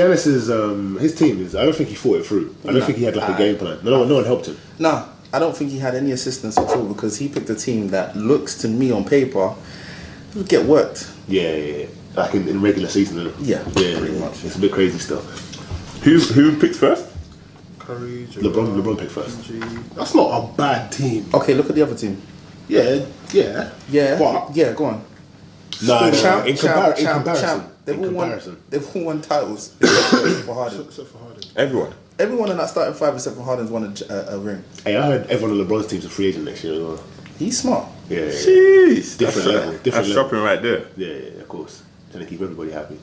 Giannis's his team is. I don't think he thought it through. I don't think he had like a game plan. No one helped him. No, I don't think he had any assistance at all because he picked a team that looks to me on paper would get worked. Yeah. Like in regular season, isn't it? Yeah, pretty much. It's a bit crazy stuff. Who picked first? Curry, LeBron picked first. That's not a bad team. Okay, look at the other team. Yeah. But, yeah, go on. In comparison. They've all won titles except for Harden. Everyone in that starting five except for Harden's won a ring. Hey, I heard everyone on LeBron's team's a free agent next year as well. He's smart. Yeah. Jeez, Different level. That's shopping right there. Yeah, of course. Trying to keep everybody happy.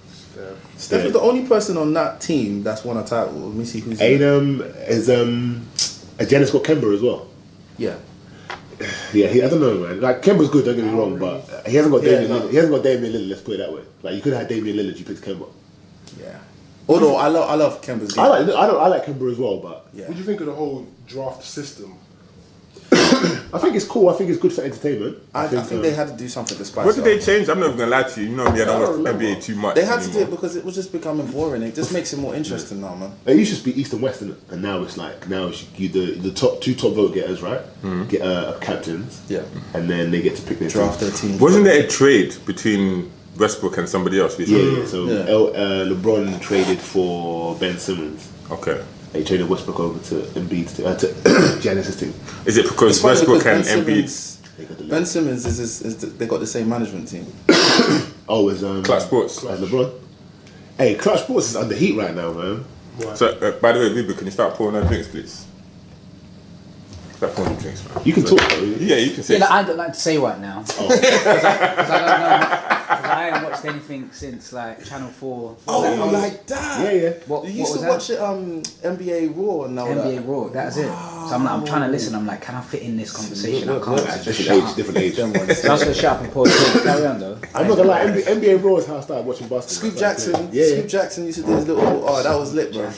Steph is the only person on that team that's won a title. Let me see who's. Giannis got Kemba as well. Yeah. Yeah, I don't know, man. Like Kemba's good, don't get me wrong, but he hasn't got Damian Lillard. He hasn't got Damian Lillard. Let's put it that way. Like you could have had Damian Lillard, you picked Kemba. Yeah. Although I love Kemba's game. I like Kemba as well, but What do you think of the whole draft system? I think it's cool. I think it's good for entertainment. I think they had to do something to spice What did it they up. change? I'm not even gonna lie to you. You know me, I don't watch NBA too much. They had to do it because it was just becoming boring. It just makes it more interesting now, man. It used to be East and West, innit? And now it's the top vote getters, right? Get captains. Yeah. And then they get to pick their Draft team. their team. Wasn't there a trade between Westbrook and somebody else? Yeah. So LeBron traded for Ben Simmons. Okay. He traded Westbrook over to Embiid to Giannis' team. Is it because Westbrook and Embiid? Ben Simmons they got the same management team. Clutch Sports. As LeBron. Hey, Clutch Sports is under heat right now, man. So, by the way, Ruben, can you start pouring our drinks, please? Start pouring the drinks, man. You can talk, though. Yeah, you can say. Yeah, I don't like to say right now because I don't know. Because I haven't watched anything since like Channel 4. Oh, like that? Yeah. You used to watch it, NBA Raw and all NBA Raw, that's it. So I'm trying to listen. I'm like, can I fit in this conversation? I can't. Different age. So I was gonna shut up and pour it. Carry on though. I'm not gonna lie. NBA Raw is how I started watching basketball. Scoop Jackson used to do his little. Oh, that was lit, bro.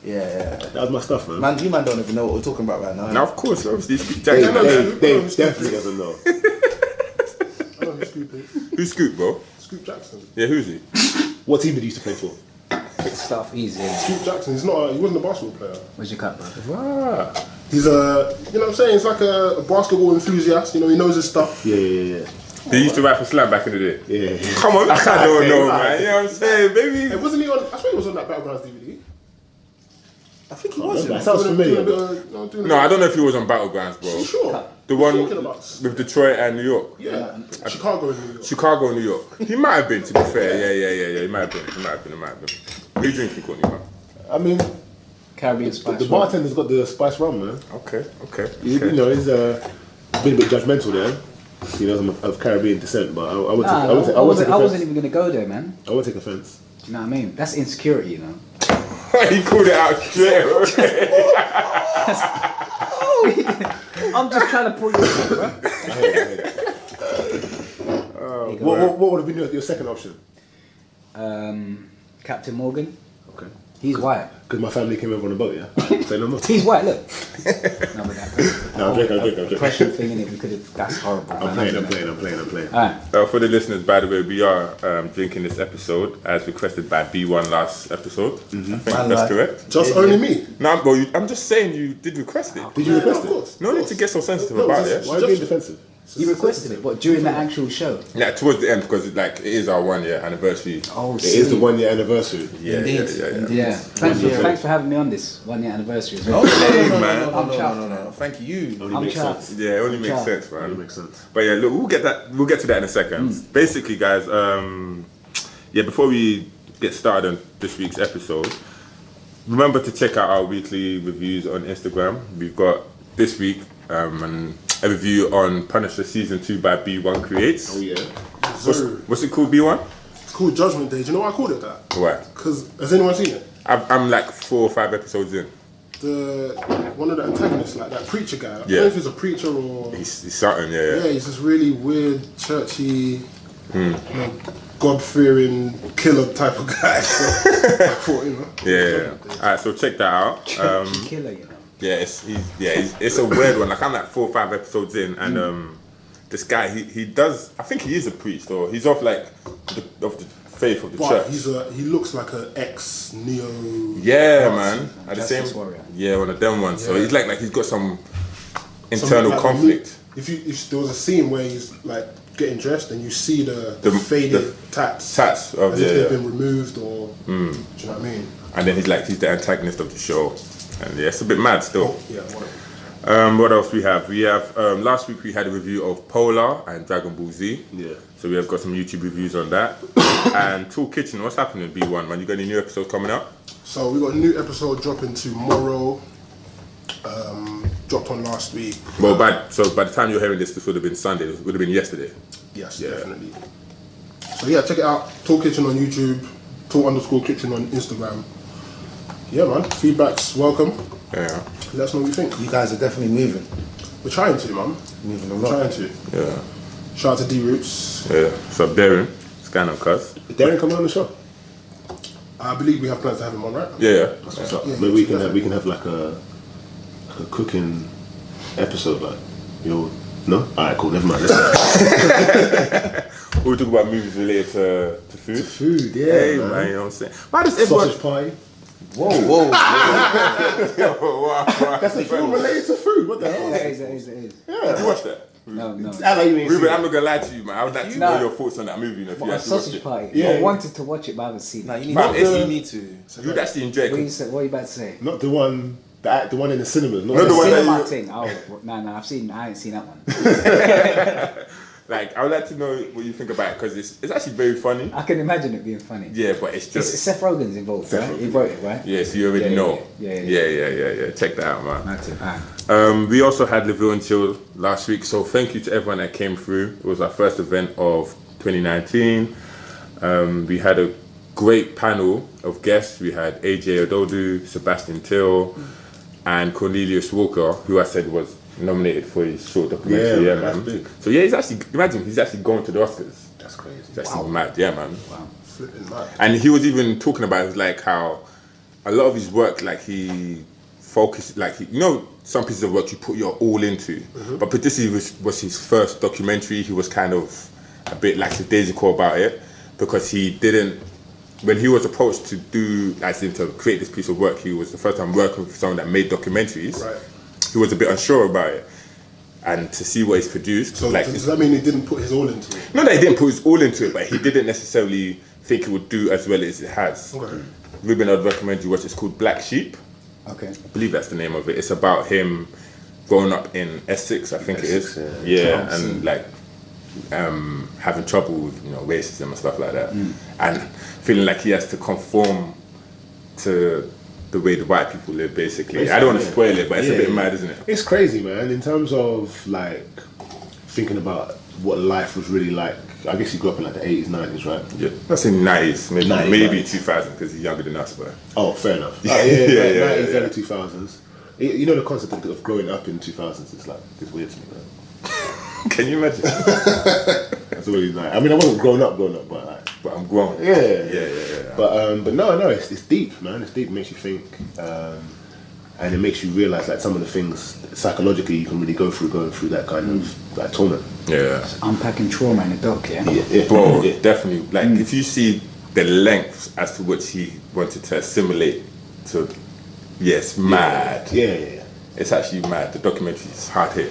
Yeah. That was my stuff, man. You don't even know what we're talking about right now. Now, of course, obviously, Dave definitely doesn't know. I know who Scoop is. Who's Scoop, bro? Scoop Jackson. Yeah, who's he? What team did you used to play for? Stuff easy. Scoop Jackson. He wasn't a basketball player. Where's your cup, bro? Ah. He's you know what I'm saying? He's like a basketball enthusiast. You know, he knows his stuff. Yeah. He used to rap for Slam back in the day. Yeah. Come on, I don't know, man. You know what I'm saying, baby? Hey, wasn't he on? I swear he was on that Battlegrounds DVD. I think he was. That sounds familiar. No, I don't know if he was on Battlegrounds, bro. You sure? The one with Detroit and New York. Yeah. Chicago and New York. Chicago and New York. He might have been, to be fair. Yeah. He might have been. What are you drinking, Courtney, man? I mean, Caribbean spice. the bartender's got the spice rum, man. Okay. You know, he's been a bit judgmental there. He knows I'm of Caribbean descent, but I wasn't even gonna go there, man. I won't take offense. Do you know what I mean? That's insecurity, you know. He called it out straight away. I'm just trying to pull you in, bro. What would have been your second option? Captain Morgan. Okay. He's white. Because my family came over on a boat, yeah? Say no more. He's white, look. No, but that. No, I'm joking. Question thing in it, we could have. That's horrible. I'm playing. Alright. For the listeners, by the way, we are drinking this episode as requested by B1 last episode. I think that's correct. Just only me. No, but I'm just saying you did request it. Did you request Of course. No need to get so sensitive about it. Why are you being defensive? You requested it, but during the actual show. Yeah, towards the end because it is our 1 year anniversary. Oh, It is the 1 year anniversary. Yeah. Yeah. Thanks for having me on this 1 year anniversary as well. No. Thank you. Only makes sense. Yeah, it only makes sense, man. Only makes sense. But yeah, look, we'll get to that in a second. Basically, guys, before we get started on this week's episode, remember to check out our weekly reviews on Instagram. We've got this week a review on Punisher Season 2 by B1 Creates. Oh, yeah. What's it called, B1? It's called Judgment Day. Do you know why I called it that? Why? Because has anyone seen it? I'm like 4 or 5 episodes in. One of the antagonists, like that preacher guy. I don't know if he's a preacher or... He's something, yeah. Yeah, he's this really weird, churchy, God-fearing killer type of guy. So I thought, Yeah. Alright, so check that out. Killer, you know. Yeah, it's a weird one. Like I'm like 4 or 5 episodes in, and this guy he does. I think he is a priest, or he's of like the faith of the But church. he looks like an ex-neo. Yeah, man. At the Justice same, warrior. yeah, one of them ones. So Yeah. he's like he's got some internal like conflict. If there was a scene where he's like getting dressed and you see the faded tats Tats of as if they've been removed or do you know what I mean? And then he's the antagonist of the show, and yeah, it's a bit mad still. Yeah, whatever. What else we have? We have last week we had a review of Polar and Dragon Ball Z. Yeah. So we have got some YouTube reviews on that. And Tool Kitchen, what's happening B1, man? You got any new episodes coming out? So we got a new episode dropping tomorrow. Dropped on last week. Well, by the time you're hearing this would have been Sunday. It would have been yesterday. Yes, Yeah. definitely. So yeah, check it out. Talk Kitchen on YouTube. Talk_Kitchen on Instagram. Yeah, man. Feedback's welcome. Yeah. Let us know what you think. You guys are definitely moving. We're trying to, man. Moving a We're lot. trying to. Yeah. Shout out to D-Roots. Yeah. So Darren, scan on cuz. Is Darren coming on the show? I believe we have plans to have him on, right? Yeah. That's what's up. Yeah, Maybe we definitely. can have like a cooking episode, like no. Alright, cool. Never mind. We'll talk about movies related to food. Food, yeah. Hey, man, you know what I'm saying? Why does everyone... Sausage pie. Whoa. That's a film related to food. What the hell? It is. Did you watch that? No. I like you ain't Ruben, seen I'm not gonna lie to you, man. I would like to know No. your thoughts on that movie, if you What, a actually watched sausage it. party? Yeah. I wanted to watch it, but I haven't seen Nah, it. you need Fam, to. it's- You need to. You would actually enjoy it. What are you about to say? Not the one in the cinemas. Not No, the the one that cinema you- thing. Oh, no, I ain't seen that one. Like, I would like to know what you think about it, because it's actually very funny. I can imagine it being funny. Yeah, but it's just... Seth Rogen's involved, right? He wrote it, right? Yeah, so you already Yeah, know. yeah. Check that out, man. That's it. We also had Live and Chill last week, so thank you to everyone that came through. It was our first event of 2019. We had a great panel of guests. We had AJ Ododu, Sebastian Till, and Cornelius Walker, who I said was nominated for his short documentary. Yeah, man. that's big. So yeah, he's actually going to the Oscars. That's crazy. It's actually mad, yeah, man. Wow. Flipping mad. And he was even talking about like how a lot of his work, like he focused, like some pieces of work you put your all into, but particularly was his first documentary. He was kind of a bit lackadaisical about it because he didn't. When he was approached to to create this piece of work, he was the first time working with someone that made documentaries. Right. He was a bit unsure about it, and to see what he's produced, So does that mean he didn't put his all into it? not that he didn't put his all into it, but he didn't necessarily think it would do as well as it has. Okay. Ruben, I'd recommend you watch. It's called Black Sheep. Okay. I believe that's the name of it. It's about him growing up in Essex, I think Essex, it is. yeah. Yeah, and like having trouble with racism and stuff like that, and feeling like he has to conform to the way the white people live. Basically, I don't want to spoil it, but it's a bit mad, isn't it? It's crazy, man. In terms of like thinking about what life was really like. I guess he grew up in like the 80s, 90s, right? Yeah, that's in 90s, maybe 90s, maybe right. 2000 because he's younger than us, but Oh, fair enough. Yeah, 90s, yeah. early 2000s. You know the concept of growing up in 2000s. It's weird to me, man. can you imagine? That's really nice. I mean, I wasn't grown up, But I'm grown. yeah. But no, it's deep, man. It's deep. It makes you think, and it makes you realize like some of the things psychologically you can really go through going through that kind of like torment. Yeah. Unpacking trauma in a doc, yeah? Bro, Yeah. definitely. Like, if you see the lengths as to which he wanted to assimilate to, yes, mad. Yeah. It's actually mad. The documentary is hard hit.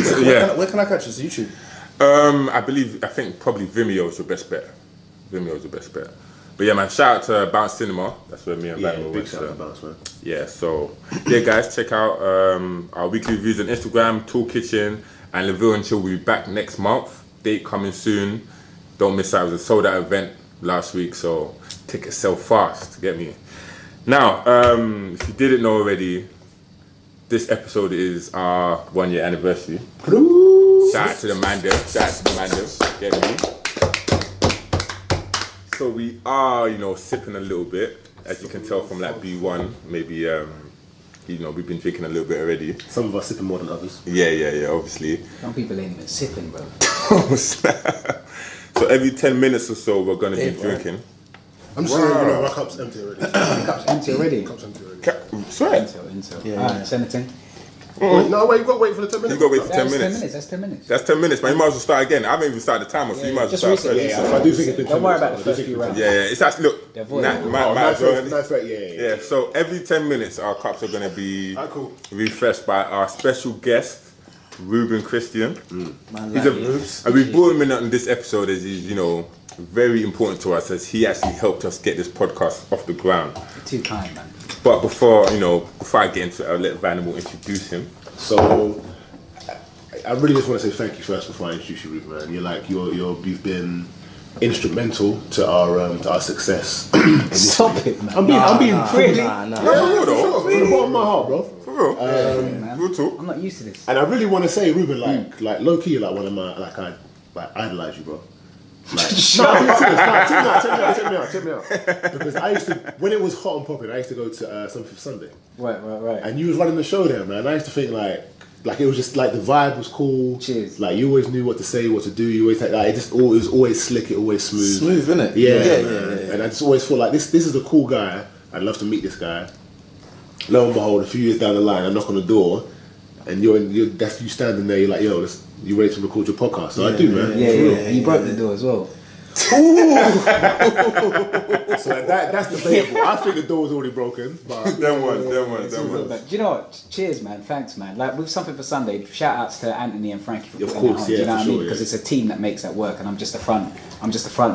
So, yeah. Where can I catch this? YouTube? I think probably Vimeo is your best bet. Vimeo is the best bet. But yeah, man, shout out to Bounce Cinema. That's where me and Yeah, Van were big with. shout out to Bounce, man. Yeah, so yeah, guys, check out our weekly reviews on Instagram, Tool Kitchen, and Laville and Chill will be back next month. Date coming soon. Don't miss out. It was a sold out event last week, so tickets sell fast. Get me. Now, if you didn't know already, this episode is our 1 year anniversary. Shout out to the Mandem. Get me. So we are, sipping a little bit, as you can tell from like B1. Maybe, we've been drinking a little bit already. Some of us sipping more than others. Yeah, obviously. Some people ain't even sipping, bro. So every 10 minutes or so, we're gonna be drinking. I'm just saying, my cup's empty already. Cup's empty already. Cup's empty already. Swear. Intel. Yeah. Alright, send it in. No, wait, you got to wait for the 10 minutes. You got to wait for 10 That's 10 minutes. minutes. That's 10 minutes. That's 10 minutes, man. You might as well start again. I haven't even started the timer, so you might as well just start recently, first. yeah. I do think it's been 10 Don't worry minutes, about the first few rounds. Yeah, it's actually, look, They're void. might as well. Nice, right? Yeah. So every 10 minutes, our cups are going to be Cool. refreshed by our special guest, Reuben Christian. Man, He's like and we brought him in on this episode as he's, very important to us as he actually helped us get this podcast off the ground. Too kind, man. But before I get into it, I'll let Vanimal introduce him. So, I really just want to say thank you first before I introduce you, Reuben, man. You've been instrumental to our success. Stop it, man. I'm being really. Nah. For real though. From the bottom of my heart, bro. For real. Real talk. I'm not used to this. And I really want to say, Reuben, like low key, like one of my, I idolize you, bro. Like, check me out. Because I used to, when it was hot and popping, I used to go to Something for Sunday. Right. And you was running the show there, man. I used to think like it was just like the vibe was cool. Cheers. Like you always knew what to say, what to do. You always it was always slick, it always smooth. Smooth, innit? Yeah. And I just always feel like this is a cool guy. I'd love to meet this guy. Lo and behold, a few years down the line, I knock on the door, and that's you standing there. You're like, yo, you ready to record your podcast? So I do, man. Yeah. You broke the door as well. So that's debatable. I think the door was already broken. But Them ones. But do you know what? Cheers, man. Thanks, man. Like with Something for Sunday, shout outs to Anthony and Frankie for Of putting course, that on. Do you know yeah, what I for mean? sure, Because yeah. it's a team that makes that work, and I'm just the front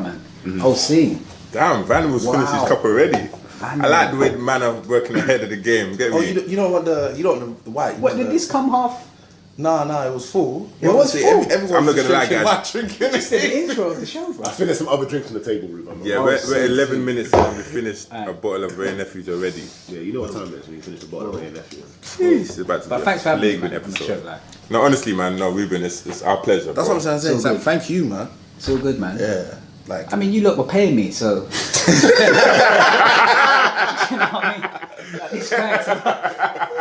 man. Oh, see. Damn, Vanimal's finished his cup already. I like the way the man are working ahead of the game. Get Oh, me? you don't want the white. What did this come half? No, it was full. It was full. Everyone I'm not was gonna lie, drinking guys. my drinking. It's the intro of the show, bro. I think there's some other drinks on the table, Reuben. Yeah, we're 11 minutes and we finished a bottle of Ray Nephews already. Yeah, you know what time it is when you finish the bottle of Ray Nephew. Jeez, it's about to But be thanks for a having me, flagrant man, on the show, episode. like. No, honestly, man, Reuben, it's our pleasure. That's bro. what I'm trying to say. It's like, thank you, man. It's all good, man. Yeah. Like, I mean, you lot were paying me, so. You know what I mean? Like, it's thanks.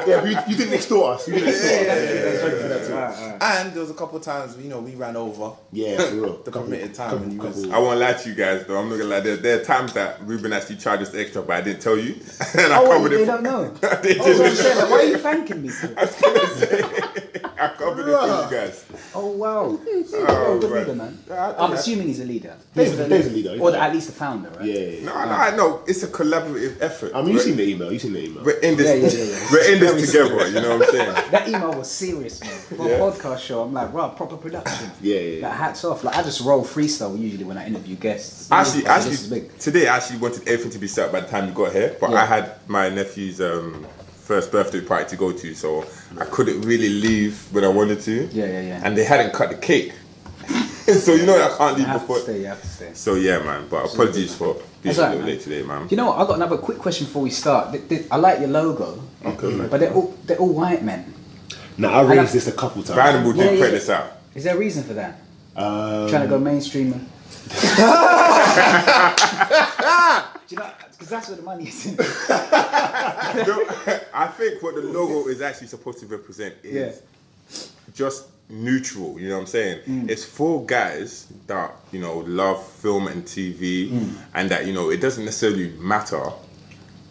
Yeah, but you didn't extort us. You didn't extort us. and there was a couple of times, we ran over Yeah, for real. the permitted time. And you was, I won't lie to you guys, though. I'm not gonna lie. There are times that Reuben actually charged us extra, but I didn't tell you, and I covered it. They don't know. They Oh, so I'm didn't. saying, like, why are you thanking me for? I was gonna say, I covered it for you guys. Oh, wow. Good right. leader, man. I'm assuming he's a leader. Dave's a leader. Or at least the founder, right? Yeah. No, I know. It's a collaborative effort. I mean, you've seen the email. We're in this. Yeah. We're in this together. You know what I'm saying? That email was serious, man. For a podcast show, I'm like, wow, proper production. Yeah. Like, hats off. Like, I just roll freestyle usually when I interview guests. Actually, This is big. today I actually wanted everything to be set up by the time you got here, but I had my nephew's first birthday party to go to, so I couldn't really leave when I wanted to. Yeah. And they hadn't cut the cake, so I can't leave You have before. to stay, you have to stay. So yeah, man. But apologies for being That's a all right, little man. late today, man. You know what? I got another quick question before we start. I like your logo, but they're all white men. Now, I raised this a couple times. Vanimal did Yeah. put this out. Is there a reason for that? Trying to go mainstream. Do you know? Because that's where the money is. No, I think what the logo is actually supposed to represent is just neutral. You know what I'm saying? It's for guys that love film and TV, and that it doesn't necessarily matter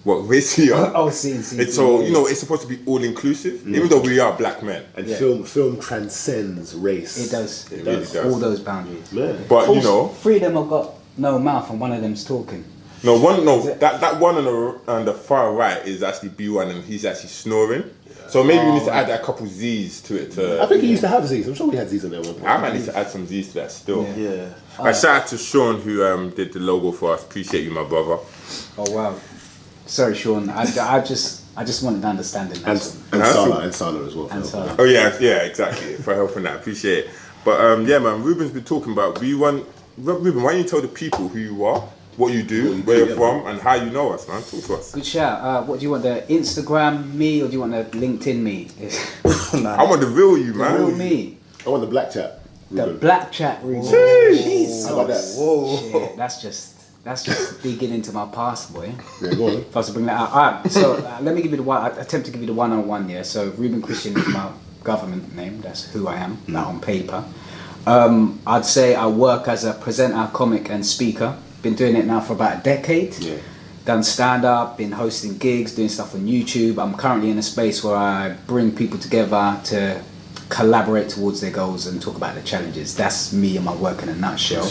what race you are. Oh, see. It's all it's supposed to be all inclusive, even though we are black men. And film transcends race. It does. It really does. All those boundaries. Yeah. But three of them have got no mouth, and one of them's talking. that one on the far right is actually B1, and he's actually snoring. So maybe we need to add a couple Z's to it. I think he used to have Z's. I'm sure we had Z's on there one point. I might need to add some Z's to that still. yeah. Shout out to Sean who did the logo for us. Appreciate you, my brother. Oh wow. Sorry, Sean. I just wanted understanding. And Salah as well. And Salah. Oh yeah, exactly. For helping that, appreciate it. But yeah, man, Ruben's been talking about. Ruben, why don't you tell the people who you are, what you do, where you're from, and how you know us, man? Talk to us. Good shout. What do you want? The Instagram me or do you want the LinkedIn me? I want the real you, man. Real me. I want the black chat. The Ruben. black chat Ruben. How about that? Shit, that's just digging into my past, boy. Yeah, go on. If I was to bring that out. Alright, so let me give you the one. I attempt to give you the one-on-one. Yeah. So Reuben Christian is my government name. That's who I am. Not on paper. I'd say I work as a presenter, comic, and speaker. Been doing it now for about a decade. Yeah. done stand-up, been hosting gigs, doing stuff on YouTube. I'm currently in a space where I bring people together to collaborate towards their goals and talk about their challenges. That's me and my work in a nutshell.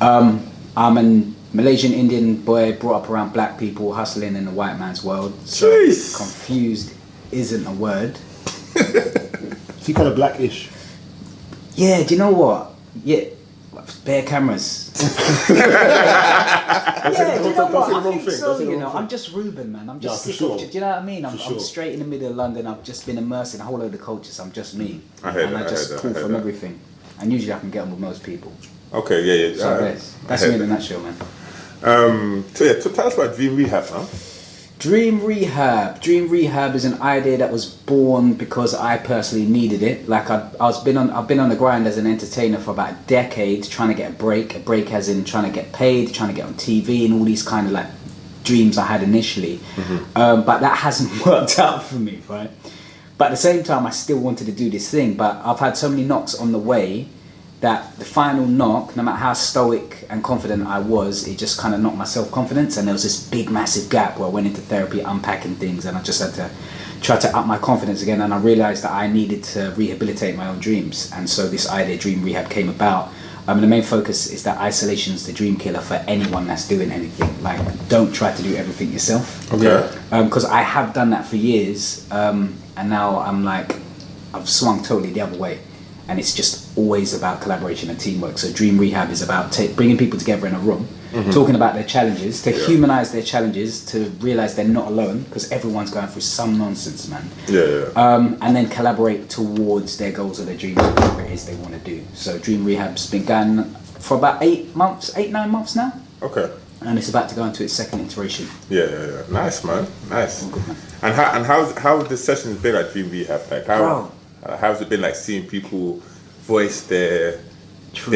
I'm a Malaysian Indian boy brought up around black people hustling in the white man's world. So confused isn't a word. Is he kind of blackish? Yeah, do you know what? Yeah, bare cameras. Yeah, do you know what? I think so, you know, I'm just Reuben, man. I'm just sick of it. Do you know what I mean? I'm straight in the middle of London. I've just been immersed in a whole load of cultures. I'm just me. I just pull from everything. And usually I can get on with most people. Okay, yeah. So that's me in a nutshell, man. So tell us about Dream Rehab, huh? Dream Rehab is an idea that was born because I personally needed it. Like I've been on the grind as an entertainer for about a decade, trying to get a break as in trying to get paid, trying to get on TV, and all these kind of like dreams I had initially. But that hasn't worked out for me, right? But at the same time, I still wanted to do this thing. But I've had so many knocks on the way that the final knock, no matter how stoic and confident I was, it just kind of knocked my self-confidence, and there was this big massive gap where I went into therapy unpacking things, and I just had to try to up my confidence again, and I realized that I needed to rehabilitate my own dreams. And so this idea, Dream Rehab, came about. The main focus is that isolation is the dream killer for anyone that's doing anything. Like, don't try to do everything yourself. Okay. Because I have done that for years, and now I've swung totally the other way. And it's just always about collaboration and teamwork. So Dream Rehab is about bringing people together in a room, talking about their challenges, to humanize their challenges, to realize they're not alone, because everyone's going through some nonsense, man. And then collaborate towards their goals or their dreams, whatever it is they want to do. So Dream Rehab's been going for about 9 months now. Okay. And it's about to go into its second iteration. Yeah. Nice, man. Nice. Good, man. And how have the sessions been at Dream Rehab? Like how's it been like seeing people voice their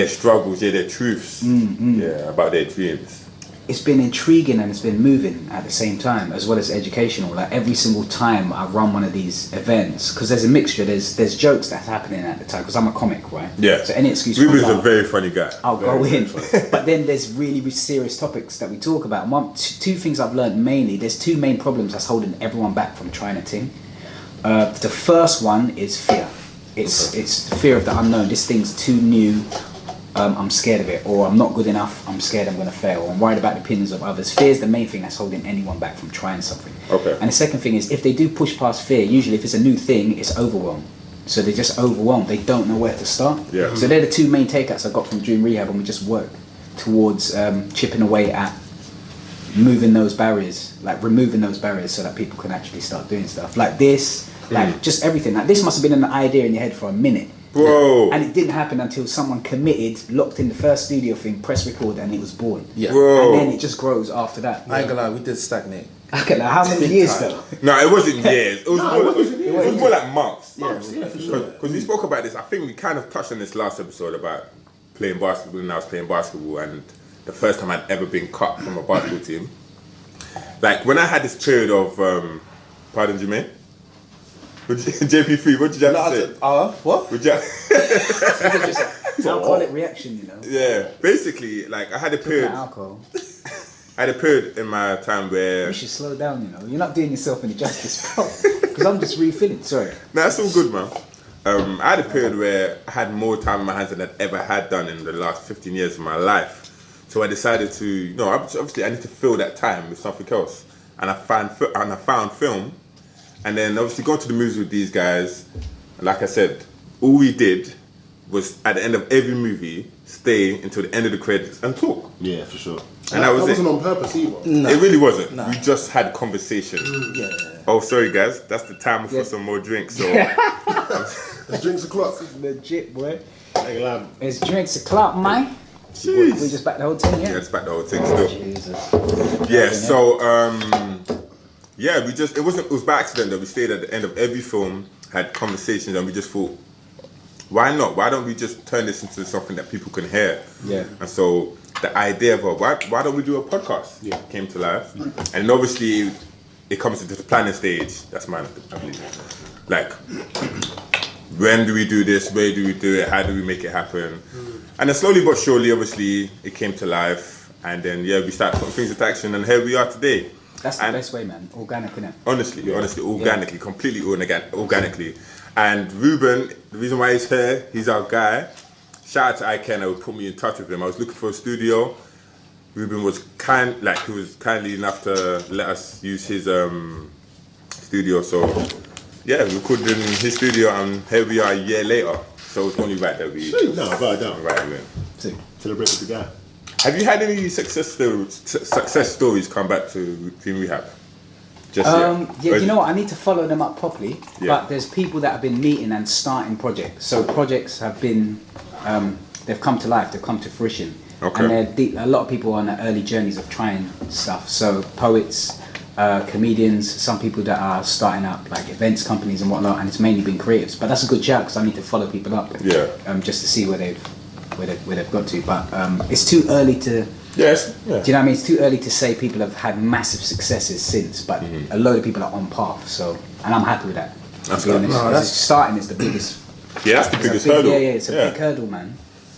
struggles, their truths, about their dreams? It's been intriguing and it's been moving at the same time, as well as educational. Like every single time I run one of these events, because there's a mixture. There's jokes that's happening at the time, because I'm a comic, right? Yeah. So any excuse. Ruben's a very funny guy. I'll go in, but then there's really serious topics that we talk about. Two things I've learned mainly. There's two main problems that's holding everyone back from trying a thing. The first one is fear. It's the fear of the unknown. This thing's too new. I'm scared of it, or I'm not good enough. I'm scared I'm going to fail, or I'm worried about the opinions of others. Fear is the main thing that's holding anyone back from trying something. Okay. And the second thing is, if they do push past fear, usually if it's a new thing, it's overwhelm. So they're just overwhelmed. They don't know where to start. Yeah. So they're the two main takeouts I got from Dream Rehab, and we just work towards chipping away at removing those barriers, so that people can actually start doing stuff like this, like just everything. Like this must have been an idea in your head for a minute, bro, and it didn't happen until someone committed, locked in the first studio thing, press record, and it was born. Yeah, bro. And then it just grows after that. I ain't gonna lie, we did stagnate. Okay, like how many years though? No, it wasn't years. It was more like months. Yeah, for sure. Because we spoke about this. I think we kind of touched on this last episode about playing basketball, and I was playing basketball, and the first time I'd ever been cut from a basketball team. Like when I had this period of, pardon Jermaine? JP3, what did you have to say? What? Would you Alcoholic reaction, you know. Yeah, basically, like I had a period. Alcohol. I had a period in my time where you should slow down. You know, you're not doing yourself any justice, bro. Because I'm just refilling. Sorry. No, that's all good, man. I had a period where I had more time in my hands than I'd ever had done in the last 15 years of my life. So I decided to, obviously I need to fill that time with something else. And I found film. And then obviously going to the movies with these guys. Like I said, all we did was at the end of every movie, stay until the end of the credits and talk. Yeah, for sure. And that wasn't on purpose either. No. It really wasn't. No. We just had conversation. Yeah. Oh, sorry guys, that's the time for some more drinks. So There's drinks o'clock. Legit, boy. Hey, It's drinks o'clock, man. jeez. We just back the whole thing, Yeah, it's back the whole thing still. Jesus. Yeah, so it was by accident that we stayed at the end of every film, had conversations, and we just thought, why not? Why don't we just turn this into something that people can hear? Yeah. And so the idea of why don't we do a podcast came to life. And obviously it comes into the planning stage. That's mine, I believe. Like, when do we do this? Where do we do it? How do we make it happen? And then slowly but surely, obviously, it came to life. And then we started putting things into action, and here we are today. That's the best way, man. Organic, innit? Honestly, organically, completely organically. And Reuben, the reason why he's here, he's our guy. Shout out to Iken, who put me in touch with him. I was looking for a studio. Reuben was kindly enough to let us use his studio. So we recorded in his studio, and here we are a year later. So it's only right that we. No, without a doubt. Right, man. Celebrate with the guy. Have you had any success stories come back to Dream Rehab? Yeah, you know what? I need to follow them up properly. Yeah. But there's people that have been meeting and starting projects. So projects have been, they've come to life. They've come to fruition. Okay. And a lot of people are on the early journeys of trying stuff. So poets, comedians, some people that are starting up like events companies and whatnot. And it's mainly been creatives. But that's a good shout because I need to follow people up. Yeah. Just to see where they've got to. But it's too early to. Yes. Yeah. Do you know what I mean? It's too early to say people have had massive successes since, but a load of people are on path. So, and I'm happy with that. That's good. Starting is the biggest. Yeah, that's the biggest hurdle. Yeah, it's a big hurdle, man.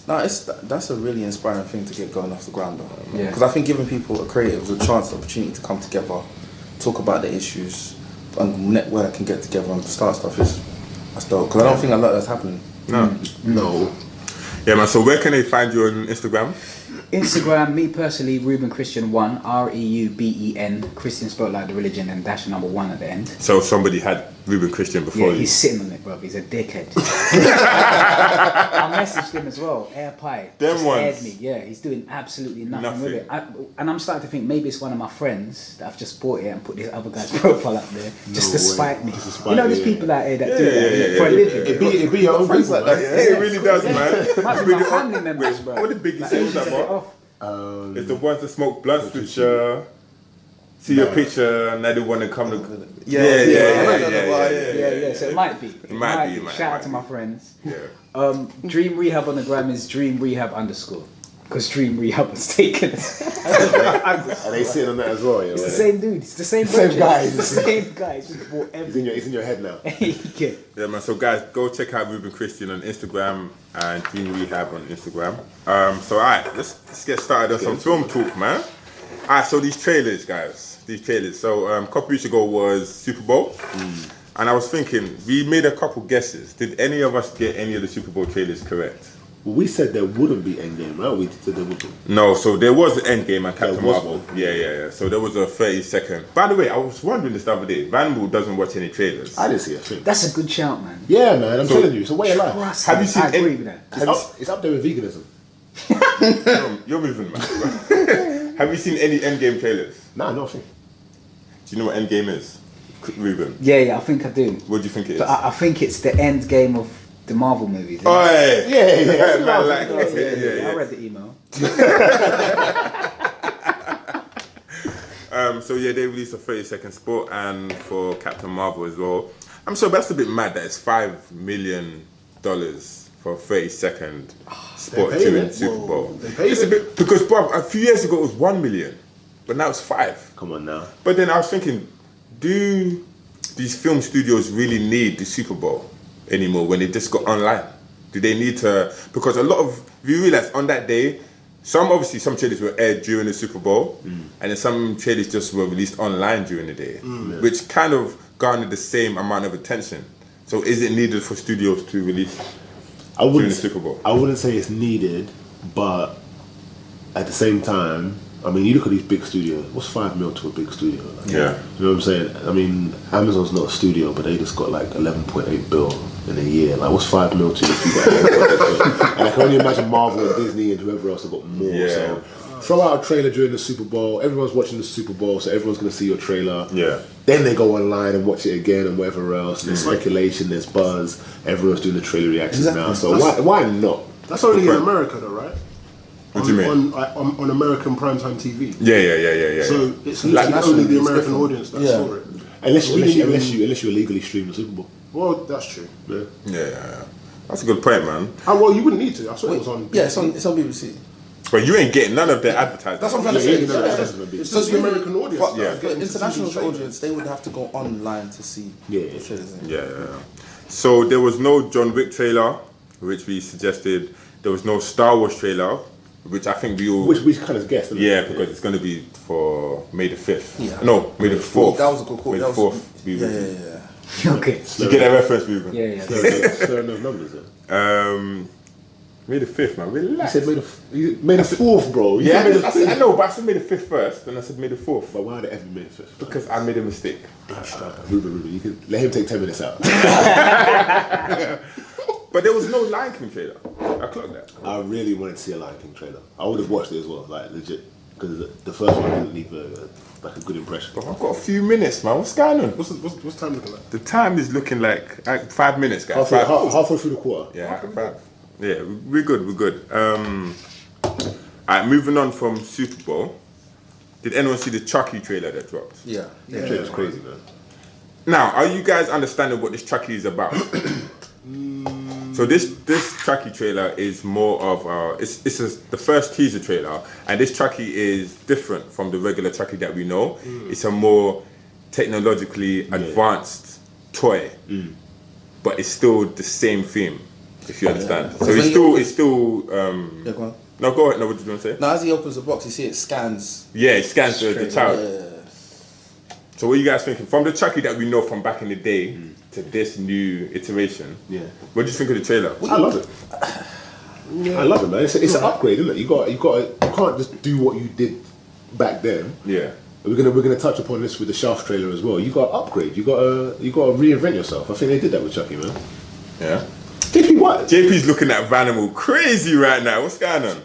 No, that's a really inspiring thing to get going off the ground, though. Yeah. Because I think giving people creatives a chance, the opportunity to come together, talk about their issues, and network and get together and start stuff that's dope. Because I don't think a lot that's happening. No. Yeah, man. So where can they find you on Instagram? Instagram, me personally, Reuben Christian 1, Reuben, Christian spelled like the religion and dash number 1 at the end. So somebody had Reuben Christian before you? Yeah, he's sitting on it, bro. He's a dickhead. I messaged him as well, Air Pie. Them ones? Aired me. Yeah, he's doing absolutely nothing with it. And I'm starting to think maybe it's one of my friends that I've just bought it and put this other guy's profile up there just to spite me. You know, there's people out here that do that for a living. It be your own friends like that. It really does, man. Might be my family members, bro. What did Biggie say with that, bro? It's the ones that smoke blunts with see your picture and now they want to come to. Yeah. So it might be. It might be. Shout out to my friends. Yeah. Dream Rehab on the gram is Dream Rehab _ because Dream Rehab was taken. Are they sitting on that as well? It's the same dude. It's the same guy. It's the same guy. He's in your head now. Yeah, man. So guys, go check out Reuben Christian on Instagram and Dream Rehab on Instagram. So alright, let's get started on some film talk, man. Alright, so these trailers, guys. So a couple weeks ago was Super Bowl. And I was thinking, we made a couple guesses. Did any of us get any of the Super Bowl trailers correct? Well, we said there wouldn't be Endgame, right? We said there would be. No, so there was an Endgame and Captain Marvel. Yeah. So there was a 30-second. By the way, I was wondering this the other day. Vanwall doesn't watch any trailers. I didn't see a thing. That's a good shout, man. Yeah, man. I'm telling you, it's a way of life. Have you seen? I agree with that. It's up there with veganism. You're moving, man. Have you seen any Endgame trailers? Nah, nothing. Do you know what Endgame is, Reuben? Yeah, I think I do. What do you think it is? So I think it's the end game of the Marvel movies. Oh, yeah. I read the email. So yeah, they released a 30-second spot, and for Captain Marvel as well. I'm sorry, but that's a bit mad that it's $5 million for a 30-second spot during Super Bowl. It's a bit because, bro, a few years ago it was 1 million, but now it's 5. Come on now. But then I was thinking, do these film studios really need the Super Bowl anymore when they just got online? Do they need to? Because a lot of, you realize on that day, some trailers were aired during the Super Bowl, and then some trailers just were released online during the day, which kind of garnered the same amount of attention. So is it needed for studios to release during the Super Bowl? I wouldn't say it's needed, but at the same time, I mean, you look at these big studios. What's $5 million to a big studio? Like, yeah. You know what I'm saying? I mean, Amazon's not a studio, but they just got like 11.8 billion in a year. Like, what's $5 million to if you got 11.8 billion? And I can only imagine Marvel and Disney and whoever else have got more. Yeah. So throw out a trailer during the Super Bowl. Everyone's watching the Super Bowl, so everyone's going to see your trailer. Yeah. Then they go online and watch it again and whatever else. There's speculation, there's buzz. Everyone's doing the trailer reactions now. So why not? That's only in America, though, right? What do you mean? On American primetime TV. Yeah. So it's literally only the American audience that saw it. Unless you illegally stream the Super Bowl. Well, that's true. Yeah. That's a good point, man. Well, you wouldn't need to. I saw it was on. Yeah, it's on BBC. But you ain't getting none of their advertising. That's what I'm trying to say. It's just the American audience. For international audience, they would have to go online to see the trailers. Yeah. So there was no John Wick trailer, which we suggested. There was no Star Wars trailer, which I think we all... Which we kind of guessed, didn't Yeah, we? because it's going to be for May the 5th. Yeah. No, May the 4th. That was a good call. May the That was- 4th. We Yeah. Okay. You get that reference, Reuben? Yeah. Slurring those numbers, then. May the 5th, man. You Relax. said May the 4th, bro. You Yeah, said May the 5th. I know, but I said May the 5th first, then I said May the 4th. But why did ever May the 5th? Because I made a mistake. Ruben, you can let him take 10 minutes out. But there was no Lion King trailer. I clocked that. I really wanted to see a Lion King trailer. I would have watched it as well, like legit, because the first one didn't leave like a good impression. But I've got a few minutes, man. What's going on? What's time looking like? The time is looking like 5 minutes, guys. Halfway through the quarter. Yeah, 5. Yeah, we're good. Alright, moving on from Super Bowl. Did anyone see the Chucky trailer that dropped? Yeah. The trailer's crazy, man. Now, are you guys understanding what this Chucky is about? So this Chucky trailer is more of the first teaser trailer, and this Chucky is different from the regular Chucky that we know. It's a more technologically advanced toy, but it's still the same theme, if you understand. So it's still. Yeah, go on. No, go ahead. No, what did you want to say? Now, as he opens the box, you see it scans. Yeah, it scans the child. Yeah. So what are you guys thinking? From the Chucky that we know from back in the day to this new iteration, what do you think of the trailer? I love it. I love it, man. It's an upgrade, isn't it? You can't just do what you did back then. Yeah. We're gonna touch upon this with the Shaft trailer as well. You got to upgrade. You got to reinvent yourself. I think they did that with Chucky, man. Yeah. JP, what? JP's looking at Vanimal crazy right now. What's going on?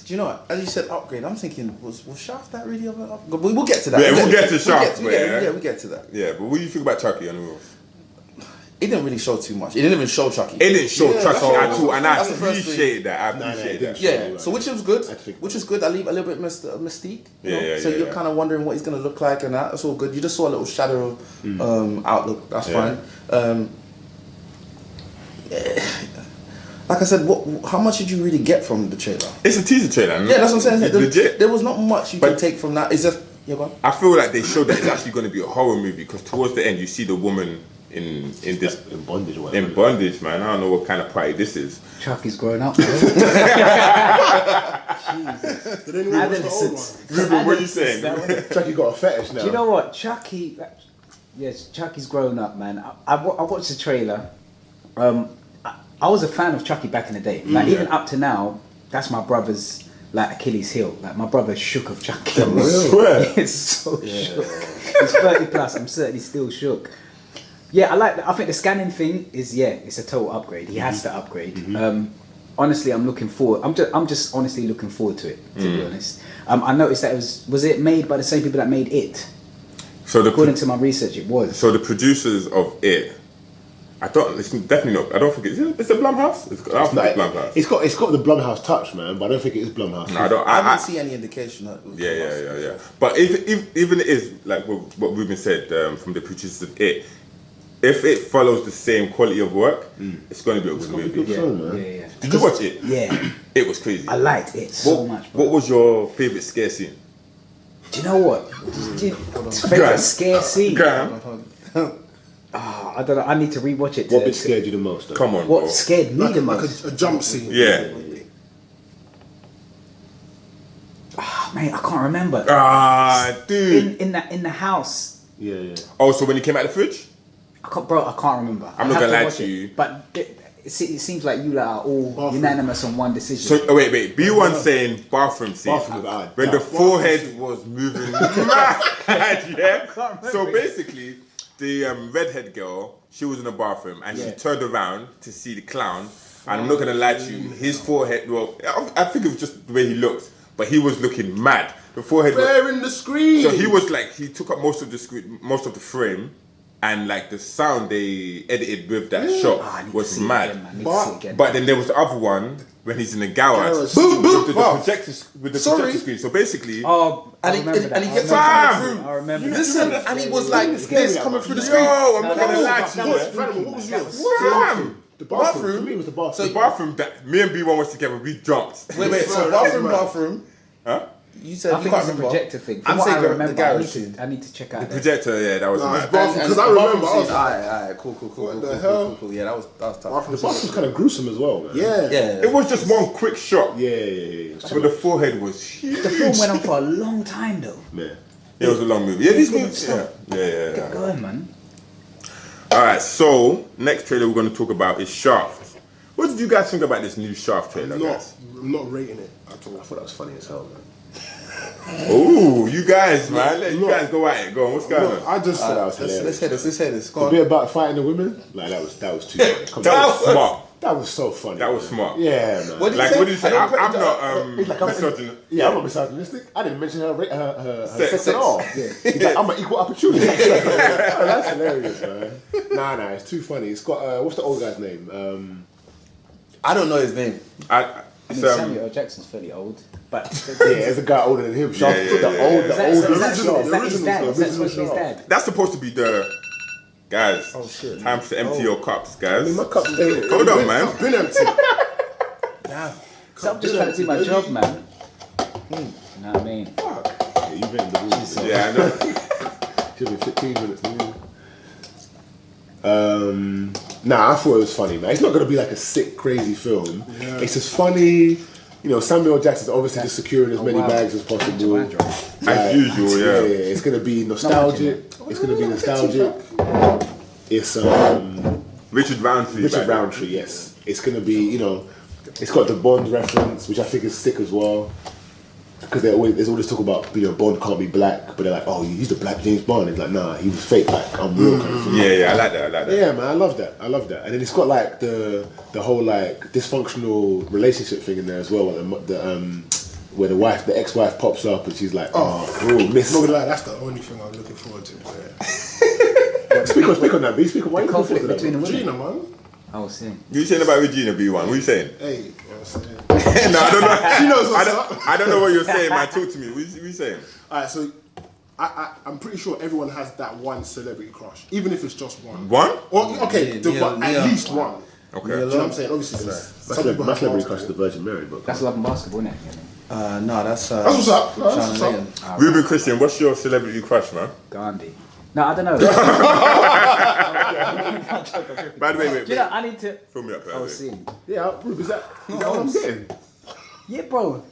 Do you know what? As you said, upgrade. I'm thinking, was Shaft that really of an upgrade? We'll get to that. Yeah, we'll get to Shaft. We get to that. Yeah, but what do you think about Chucky on the rules? It didn't really show too much. It didn't even show Chucky. It didn't show Chucky at all, and I that's the first appreciate that. I appreciate that. Yeah, so which was good. Which was good. I leave a little bit mystique. You know? So you're kind of wondering what he's going to look like and that. That's all good. You just saw a little shadow outlook. That's fine. Like I said, how much did you really get from the trailer? It's a teaser trailer. Yeah, that's what I'm saying. Legit. There was not much you can take from that. It's just, go on. I feel like they showed that it's actually going to be a horror movie because towards the end you see the woman in bondage or whatever. In bondage, man. I don't know what kind of party this is. Chucky's growing up. Jesus. Did anyone watch the old one? Ruben, what are you saying? Chucky got a fetish now. Do you know what? Chucky, yes, Chucky's grown up, man. I watched the trailer. I was a fan of Chucky back in the day. Like even up to now, that's my brother's like Achilles heel. Like my brother's shook of Chucky. I swear. It's so shook. He's 30 plus. I'm certainly still shook. Yeah, I think the scanning thing is it's a total upgrade. He has to upgrade. Honestly, I'm looking forward. I'm just honestly looking forward to it. To be honest, I noticed that was it made by the same people that made It. So according to my research, it was. So the producers of It. It's definitely not. I don't think it's a Blumhouse. It's Blumhouse. It's got the Blumhouse touch, man, but I don't think it is Blumhouse. No, I didn't see any indication that it was Yeah. But even it is like what Ruben said from the producers of It. If it follows the same quality of work, it's going to be a good movie. Yeah. Did you watch it? Yeah. It was crazy. I liked it so much. Bro. What was your favourite scare scene? Do you know what? Favourite scare scene? Graham? I don't know. I need to rewatch it. What bit scared you the most? Though? Come on, What bro. scared me the Like most? a jump scene. Yeah. Oh, mate, I can't remember. Dude. In the house. Yeah. Oh, so when he came out of the fridge? I can't remember. I'm not gonna lie to you. But it seems like you lot are all unanimous on one decision. So wait. B1 saying bathroom scene. When the forehead was moving mad, yeah. So basically, the redhead girl, she was in the bathroom and she turned around to see the clown. And I'm not gonna lie to you, his forehead. Well, I think it was just the way he looked, but he was looking mad. The forehead. Bearing the screen. So he was like, he took up most of the screen, most of the frame. And like the sound they edited with that shot was mad. But then there was the other one when he's in the garage with the projector screen. So basically, and he gets I remember. Listen, and he was like this coming through the screen. yo, I'm not gonna lie to you. What was yours? Fam, The bathroom. For me, it was the bathroom. the bathroom that me and B1 was together, we jumped. Wait. So bathroom. Huh? You said I you think can't it's a remember. projector thing. From I'm what saying I the remember, garage scene. I need to check out The that. projector, yeah, that was mad. Because I remember, I was like, Alright, cool. What the hell? Cool. Yeah, that was tough. The boss was kind of gruesome as well, man. yeah. Yeah. It was just one quick shot, Yeah. but the forehead was huge. The film went on for a long time though. Man. It was a long movie. Yeah, these movies. Yeah. Get going, man. All right, so next trailer we're going to talk about is Shaft. What did you guys think about this new Shaft trailer, guys? I'm not rating it at all. I thought that was funny as hell, man. Ooh, you guys, man. Let you guys go at it. Go on, what's going on? I just That was hilarious. Let's hear this. Go The on. bit about fighting the women, like that was too funny. Come That on. was smart. That was so funny. That was man. smart. Yeah, man. What did Like, you say? what did you say? I don't I'm put- not He's like, I'm misogynistic. I'm not misogynistic. I didn't mention her sex Sex. at all. Yeah. He's like, I'm an equal opportunity. Oh, that's hilarious, man. Nah, it's too funny. It's got what's the old guy's name? I don't know his name. I mean, Samuel L. Jackson's fairly old, but Yeah, there's a guy older than him. Shaft, yeah, the yeah, old, yeah. the Is that- oldest. is that- Shaft. is that his dad? Is that supposed to be his Shaft. dad? That's supposed to be the guys. Oh, shit. Time to empty your cups, I guys. mean, my cup's empty. Hold on, man. I've been empty. So I'm just trying to do my job, man. You know what I mean? Yeah, you've been in the rules. Yeah, I know. Should be 15 minutes. Nah, I thought it was funny, man. It's not gonna be like a sick, crazy film. Yeah. It's just funny. You know, Samuel L. Jackson's obviously just securing as many wow. bags as possible. Andrew. As usual, yeah. It's gonna be nostalgic. It's gonna be nostalgic. It's Richard Roundtree. Richard by the way. Roundtree, yes. It's gonna be, you know, it's got the Bond reference, which I think is sick as well. Because there's all this talk about, you know, Bond can't be black, but they're like, oh, he's the black James Bond. It's like, nah, he was fake black. I'm real kind of thing. Yeah, I like that. Yeah, man, I love that. And then it's got like the whole like dysfunctional relationship thing in there as well. Where the ex-wife pops up and she's like, miss. Not gonna lie, that's the only thing I'm looking forward to. Speak on that, B. Speak on why you Conflict conflict between the women. Gina, man. I was saying. You saying about Regina B1? What are you saying? Hey, you know what I'm saying? No, I don't know. She knows what's up. I don't know what you're saying, man. Talk to me. What you saying? Alright, so I'm pretty sure everyone has that one celebrity crush, even if it's just one. One? Or okay, Yeah, the Nia- one, Nia. at least one. Okay. Do you know what I'm saying? Obviously, My some people have celebrity multiple. crush is the Virgin Mary, but That's Love and Basketball, isn't it? No, that's That's what's up. No, that's what's Shannon up. Reuben Christian, what's your celebrity crush, man? Gandhi. No, I don't know. By the way, Do you know, I need to. Fill me up, by the I way. was seeing. yeah, Rube, is that what I'm getting? Yeah, bro.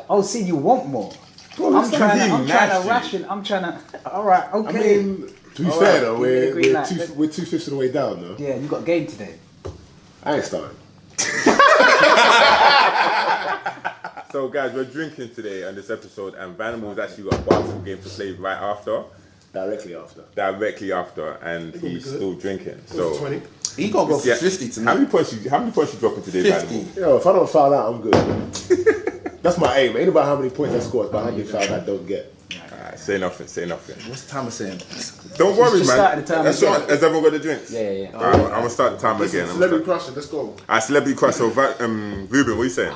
Oh, see, you want more. Bro, I'm it's trying being to nasty. ration. I'm trying to. All right, I okay. mean, to be All fair right, though, give me the green light. we're 2/5 of the way down though. Yeah, you got a game today. I ain't starting. So, guys, we're drinking today on this episode, and Vanimal's actually got a basketball game to play right after. Directly after. And be he's good. still drinking. So So, 20. He gonna go for yeah. 50 How tonight. many points you dropping today, 50. Vanimal? Yo, if I don't foul out, I'm good. That's my aim. Ain't about how many points I score, it's about how many fouls I don't get. Alright, say nothing. What's the timer saying? Don't worry, just man. started the timer Has again. everyone got the drinks? Yeah. Alright, I'm gonna start the timer again. Celebrity crushing, let's go. Celebrity crush. So, Reuben, what are you saying?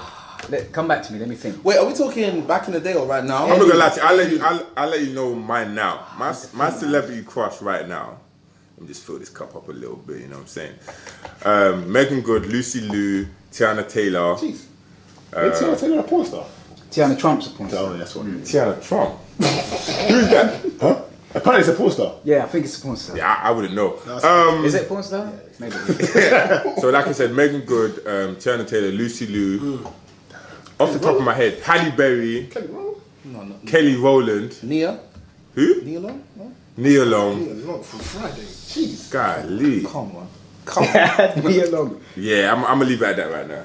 Come back to me. Let me think. Wait, are we talking back in the day or right now? I'm not gonna lie to you. I'll let you know mine now. My celebrity crush right now. Let me just fill this cup up a little bit. You know what I'm saying? Megan Good, Lucy Liu, Tiana Taylor. Jeez. Ain't Tina Taylor a porn star? Tiana Trump's a porn star. Oh, that's what. Tiana Trump. Who's that? Huh? Apparently it's a porn star. Yeah, I think it's a porn star. Yeah, I wouldn't know. Is it a porn star? Maybe. So like I said, Megan Good, Tiana Taylor, Lucy Liu. Off the top of my head, Halle Berry, No. Kelly Rowland. Nia? Who? Nia Long? No? Nia Long. Yeah, not for Friday. Jeez. Golly. Come on. Me alone. Yeah, I'm gonna leave it at that right now.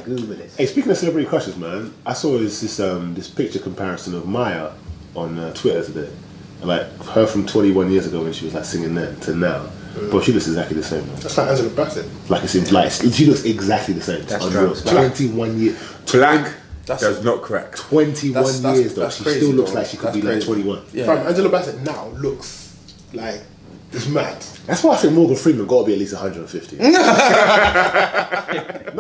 Google this. Hey, speaking of celebrity crushes, man, I saw this picture comparison of Maya on Twitter today. Like her from 21 years ago when she was like singing then to now. But she looks exactly the same, man. That's like Angela Bassett. Like it seems like she looks exactly the same. That's Unreal. true. 21 years. Black That's does not crack. 21 That's years though. that's She crazy, still looks though. like she could That's be like crazy. 21. Yeah. Fam, Angela Bassett now looks like it's mad. That's why I think Morgan Freeman got to be at least 150. Not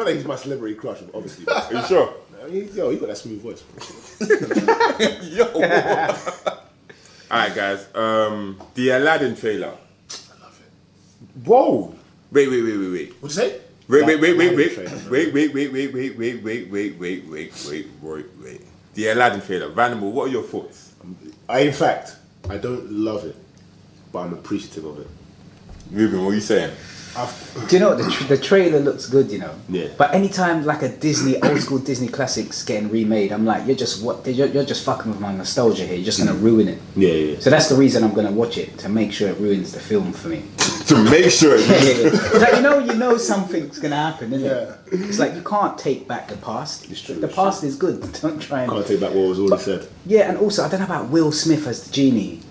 that he's my celebrity crush, obviously. But, Are you sure? I mean, yo, you got that smooth voice. Alright guys, the Aladdin trailer. I love it. Whoa! Wait. What'd you say? Wait. Aladdin trailer, man. Wait. the Aladdin trailer. Vanimal, what are your thoughts? In fact, I don't love it, but I'm appreciative of it. Reuben, what are you saying? Do you know what? The trailer looks good, you know. Yeah. But anytime like a Disney, old school Disney classics getting remade, I'm like, you're just fucking with my nostalgia here. You're just gonna ruin it. Yeah. So that's the reason I'm gonna watch it, to make sure it ruins the film for me. To make sure. It's like, you know something's gonna happen, isn't it? Yeah. It's like you can't take back the past. It's true, The it's past is good. Don't try and. Can't take back what was already said. Yeah, and also I don't know about Will Smith as the genie.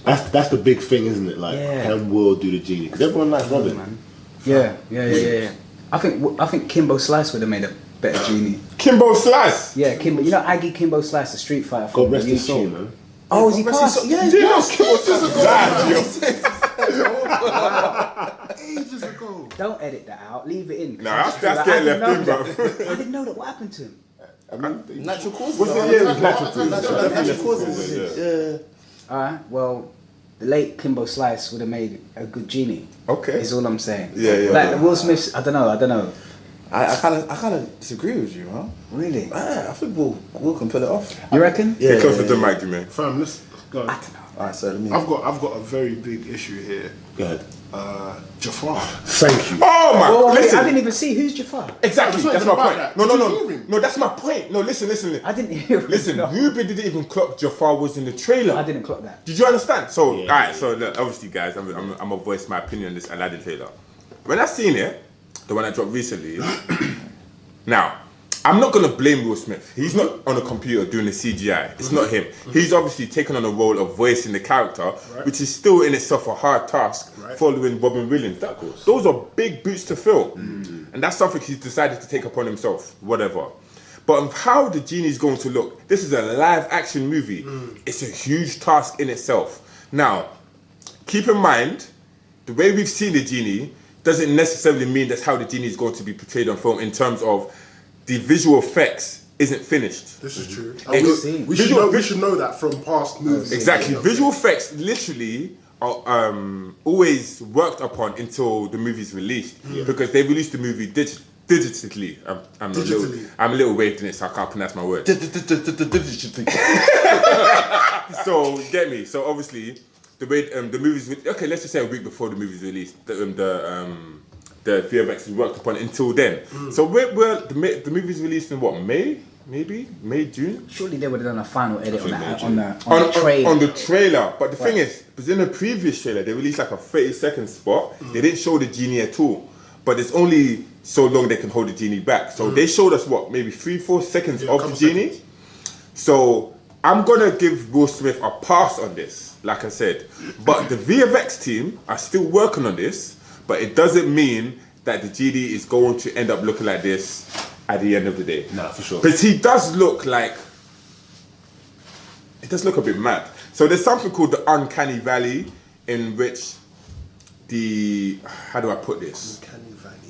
That's the big thing, isn't it? Like, Yeah. can Will do the genie? Because everyone likes Robin. Man. Yeah. I think Kimbo Slice would have made a better genie. Kimbo Slice. Yeah, Kimbo. You know Aggie Kimbo Slice, the Street Fighter God from rest his YouTube. soul, man. Oh, is he passed? Yeah, Kimbo Slice. Ages ago. Don't edit that out. Leave it in. No, that's getting left in, bro. I didn't know that. What happened to him? Natural causes. What's the year? Natural causes. Yeah. All right. Well, the late Kimbo Slice would have made a good genie. Okay. Is all I'm saying. Yeah. Like Will Smith. I don't know. I kind of disagree with you, huh? Really? I think Will can pull it off. You reckon? Yeah. Get close to the mic, man. Fam, let's go. I don't know. Alright, so let me. I've got a very big issue here. Go ahead. Jafar. Thank you. Oh my! Oh, wait, listen. I didn't even see who's Jafar. Exactly. That's That's not my about point. that. No, Did you hear him? No. That's my point. No, listen. I didn't hear. Listen, No. Reuben didn't even clock Jafar was in the trailer. I didn't clock that. Did you understand? So, Yeah. alright, so look, obviously, guys, I'm gonna voice my opinion on this Aladdin trailer. When I seen it, the one I dropped recently, now, I'm not gonna blame Will Smith. He's not on a computer doing the CGI. It's not him. He's obviously taken on the role of voicing the character, which is still in itself a hard task, following Robin Williams. Those are big boots to fill. And that's something he's decided to take upon himself, whatever. But of how the genie is going to look, this is a live action movie. It's a huge task in itself. Now, keep in mind, the way we've seen the genie doesn't necessarily mean that's how the genie is going to be portrayed on film in terms of the visual effects isn't finished. This is true. It's- We should know that from past movies. Exactly. Yeah. Visual effects literally are always worked upon until the movie's released because they released the movie digitally. I'm a little waved in it, so I can't pronounce my words. So get me. So obviously, the way the movies. Okay, let's just say a week before the movie's released, the VFX is worked upon until then. So the movie's released in what, May? Maybe May, June. Surely they would have done a final edit on that June. on the trailer. On the trailer. But the thing is, because in the previous trailer, they released like a 30-second spot. They didn't show the genie at all. But it's only so long they can hold the genie back. So they showed us what, maybe 3-4 seconds of the genie. So I'm gonna give Will Smith a pass on this, like I said. But the VFX team are still working on this. But it doesn't mean that the genie is going to end up looking like this at the end of the day. Nah, for sure. Because he does look like, it does look a bit mad. So there's something called the uncanny valley, in which how do I put this?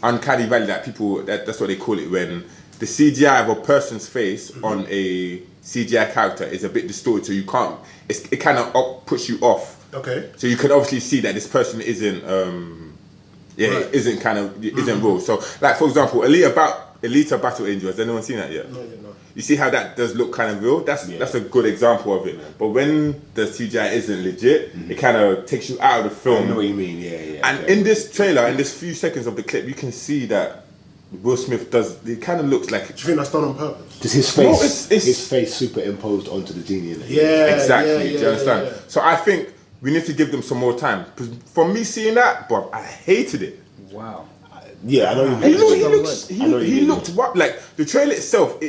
Uncanny valley, that people, that's what they call it, when the CGI of a person's face on a CGI character is a bit distorted, so you can't, it kind of puts you off. Okay. So you can obviously see that this person isn't, isn't real. So, like for example, Alita Battle Angel. Has anyone seen that yet? No. You see how that does look kind of real? That's a good example of it. But when the CGI isn't legit, it kind of takes you out of the film. I know what you mean, yeah. And in this trailer, in this few seconds of the clip, you can see that Will Smith it kind of looks like. Do you think that's done on purpose? Just his face, his face superimposed onto the genie. Innit? Yeah. Exactly. Do you understand? Yeah. So I think we need to give them some more time. Because for me seeing that, bro, I hated it. Wow. Yeah, I know And you he looked like the trailer itself.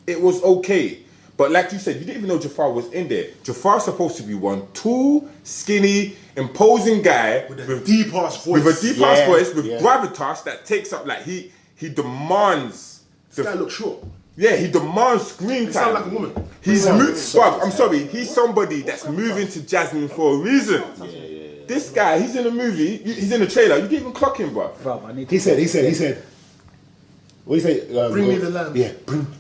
It was okay, but like you said, you didn't even know Jafar was in there. Jafar's supposed to be one tall, skinny, imposing guy With a deep ass voice. with gravitas that takes up, like he demands. This guy looks short. Yeah, he demands screen time. He sound like a woman. He's Yeah. bruv, I'm sorry, he's somebody that's moving to Jasmine for a reason. This guy, he's in a movie, he's in a trailer, you didn't even clock him, bruv. He said. What do you say? Bring me the lamp. Yeah,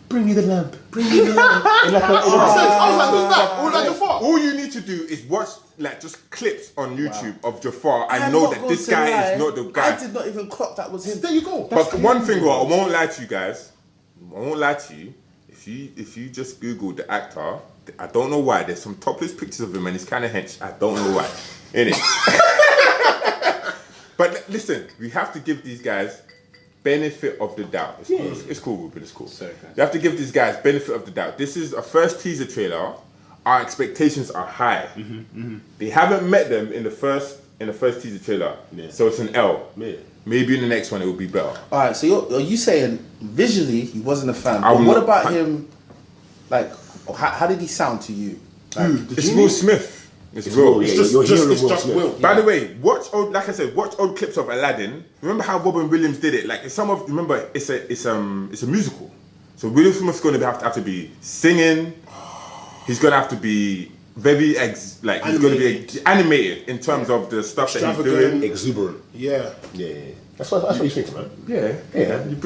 bring me the lamp. Bring me the lamp. I was like, who's that? Who's that Jafar? All you need to do is watch like just clips on YouTube of Jafar and I'm know not that going this to guy lie. is not the guy. I did not even clock that was him. There you go. But one thing, I won't lie to you guys. I won't lie to you. If if you just Google the actor, I don't know why. There's some topless pictures of him and he's kind of hench. I don't know why. Innit? But listen, we have to give these guys benefit of the doubt. It's cool, Reuben. It's cool. Sorry, You have to give these guys benefit of the doubt. This is a first teaser trailer. Our expectations are high. They haven't met them in the first teaser trailer, so it's an L. Maybe in the next one it will be better. All right, so are you saying visually he wasn't a fan? But I'm what not- about him? Like, how did he sound to you? Like, It's Will Smith. It's Will. Yeah, It's you're just hearing it's Will just Smith. Will. By the way, watch old clips of Aladdin. Remember how Robin Williams did it? Like remember it's a musical. So Will Smith's going to have to be singing. He's going to have to be very he's going to be animated in terms of the stuff that he's doing. Exuberant. Yeah. Yeah. That's what you think, man. Yeah. You're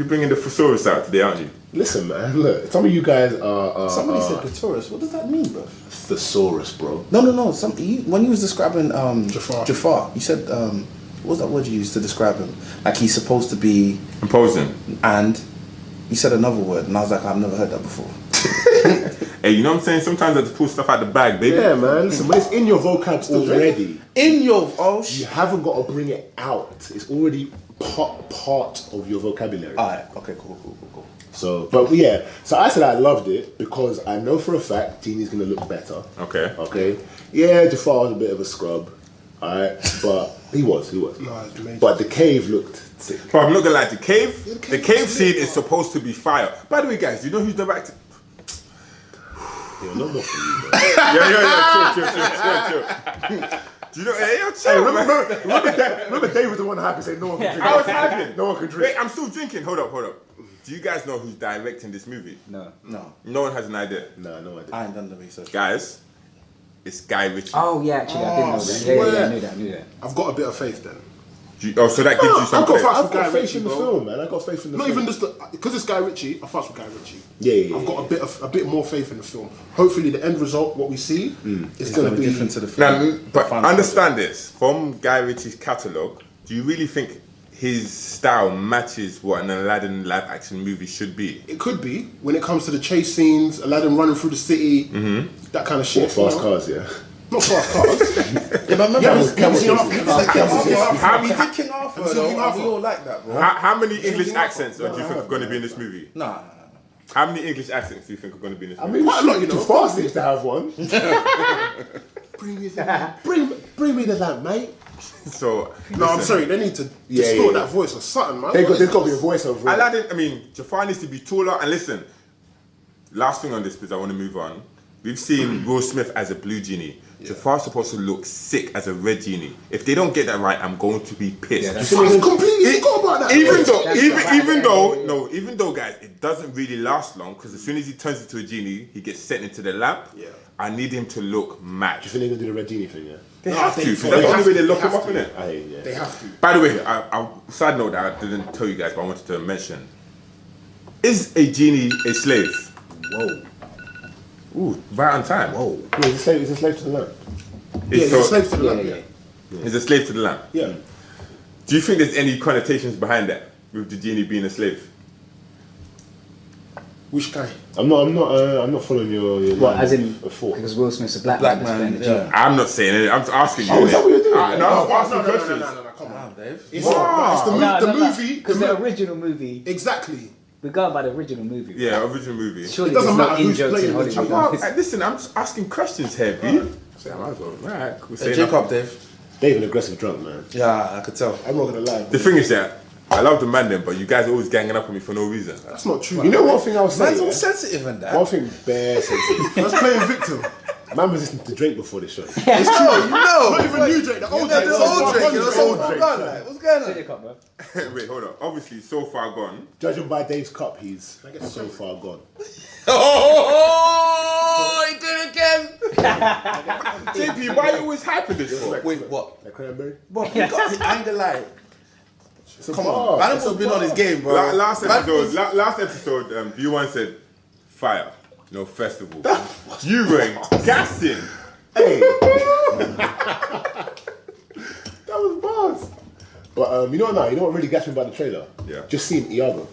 bringing the thesaurus out today, aren't you? Listen, man. Look, some of you guys are. somebody said clitoris. What does that mean, bro? thesaurus, bro. No. When you was describing Jafar, you said what was that word you used to describe him? Like he's supposed to be, Imposing. and you said another word, and I was like, I've never heard that before. Hey, you know what I'm saying? Sometimes I have to pull stuff out the bag, baby. Yeah, man. Listen, when it's in your vocab already, In your you haven't got to bring it out. It's already part of your vocabulary. Alright, okay, cool. So, but yeah, so I said I loved it because I know for a fact Genie's gonna look better. Okay. Yeah, Jafar was a bit of a scrub, alright, but he was. No, it's amazing. But the cave looked sick. But I'm not gonna lie, the cave scene is supposed to be fire. By the way, guys, do you know who's directing? Yeah, no more for you, bro. Chill. Do you know? Hey, chill, man. Remember Dave was the one happy saying no one can drink. I was having. No one can drink. Wait, I'm still drinking. Hold up. Do you guys know who's directing this movie? No. No one has an idea. Nah, no idea. I ain't done the research. Guys, it's Guy Ritchie. Oh yeah, actually, I didn't know that. swear. Yeah, I knew that. I've got a bit of faith then. So that gives you some I've got credit. I've got Guy faith Ritchie, in the bro. film, man. I got faith in the Not film. even just because it's Guy Ritchie. I fuss with Guy Ritchie. Yeah. I've got a bit more faith in the film. Hopefully, the end result, what we see, is going to be different to the film. Now, but Final understand this. From Guy Ritchie's catalogue, do you really think his style matches what an Aladdin live action movie should be? It could be when it comes to the chase scenes, Aladdin running through the city, that kind of shit. What, fast you know? cars, yeah. Not fast cars. Yeah, but remember, How we did King Arthur, though, and we all like that, bro. How many English accents do you think are going to be in this movie? Nah. How many English accents do you think are going to be in this I movie? mean, Quite a lot, you know. Jafar seems to have one. Bring me the lamp, mate. So, No, I'm listen, sorry. They need to Yeah, distort yeah. that voice or something, man. There's got to be a voiceover. Aladdin, I mean, Jafar needs to be taller. And listen, last thing on this, because I want to move on. We've seen Will Smith as a blue genie. Jafar's supposed to look sick as a red genie. If they don't get that right, I'm going to be pissed. I completely forgot about that. Even though, guys, it doesn't really last long because as soon as he turns into a genie, he gets sent into the lamp. Yeah. I need him to look mad. Do you think they're going to do the Red Genie thing, yeah? They No, have they- to. 'Cause they that's the have only way to. they lock They him up, have innit? I hate yeah. They have to. By the way, I side note that I didn't tell you guys, but I wanted to mention: is a genie a slave? Whoa. Ooh, right on time. Whoa. Yeah, he's a slave to the lamp. Yeah, he's a slave to the lamp. yeah. He's a slave to the lamp. Yeah. Do you think there's any connotations behind that with the genie being a slave? Which guy? I'm not following your What, line as in, of thought. because Will Smith's a black Black man, that's man, playing the genie. yeah. I'm not saying it. I'm asking you. Oh, is that what you're doing? No, I'm asking No, questions. come on. Dave. It's the movie. Because the original movie, Exactly. we're going by the original movie. Yeah, original movie. Surely It doesn't there's no matter who's in-jokes in playing the Hollywood. Well, listen, I'm just asking questions here, B. So I might as well. Alright, cool. Say Jacob, nothing. Dave. Dave, an aggressive drunk, man. Yeah, I could tell. I'm not gonna lie. The thing is that I love the man then, but you guys are always ganging up on me for no reason. That's not true. You know one thing I was Man's saying? all Yeah? sensitive and that. One thing bare sensitive. That's playing victim. Man was listening to Drake before the show. It's true. Not even new Drake. The old Drake. The old Drake, you know, so Old far Drake, gone. yeah. Like, what's going on? Jacob, bro. Wait, hold on. Obviously, so far gone. Judging by Dave's cup, he's so far gone. Oh, he did it again. JP, why are you always hyping this for? Wait, what? Like cranberry? What? He got his anger light. Come bar. on, Manimal's been on his game, bro. Last episode, B1 said fire, no festival. You were gassing. Hey! That was bars. But you know what really gets me about the trailer? Yeah. Just seeing Iago.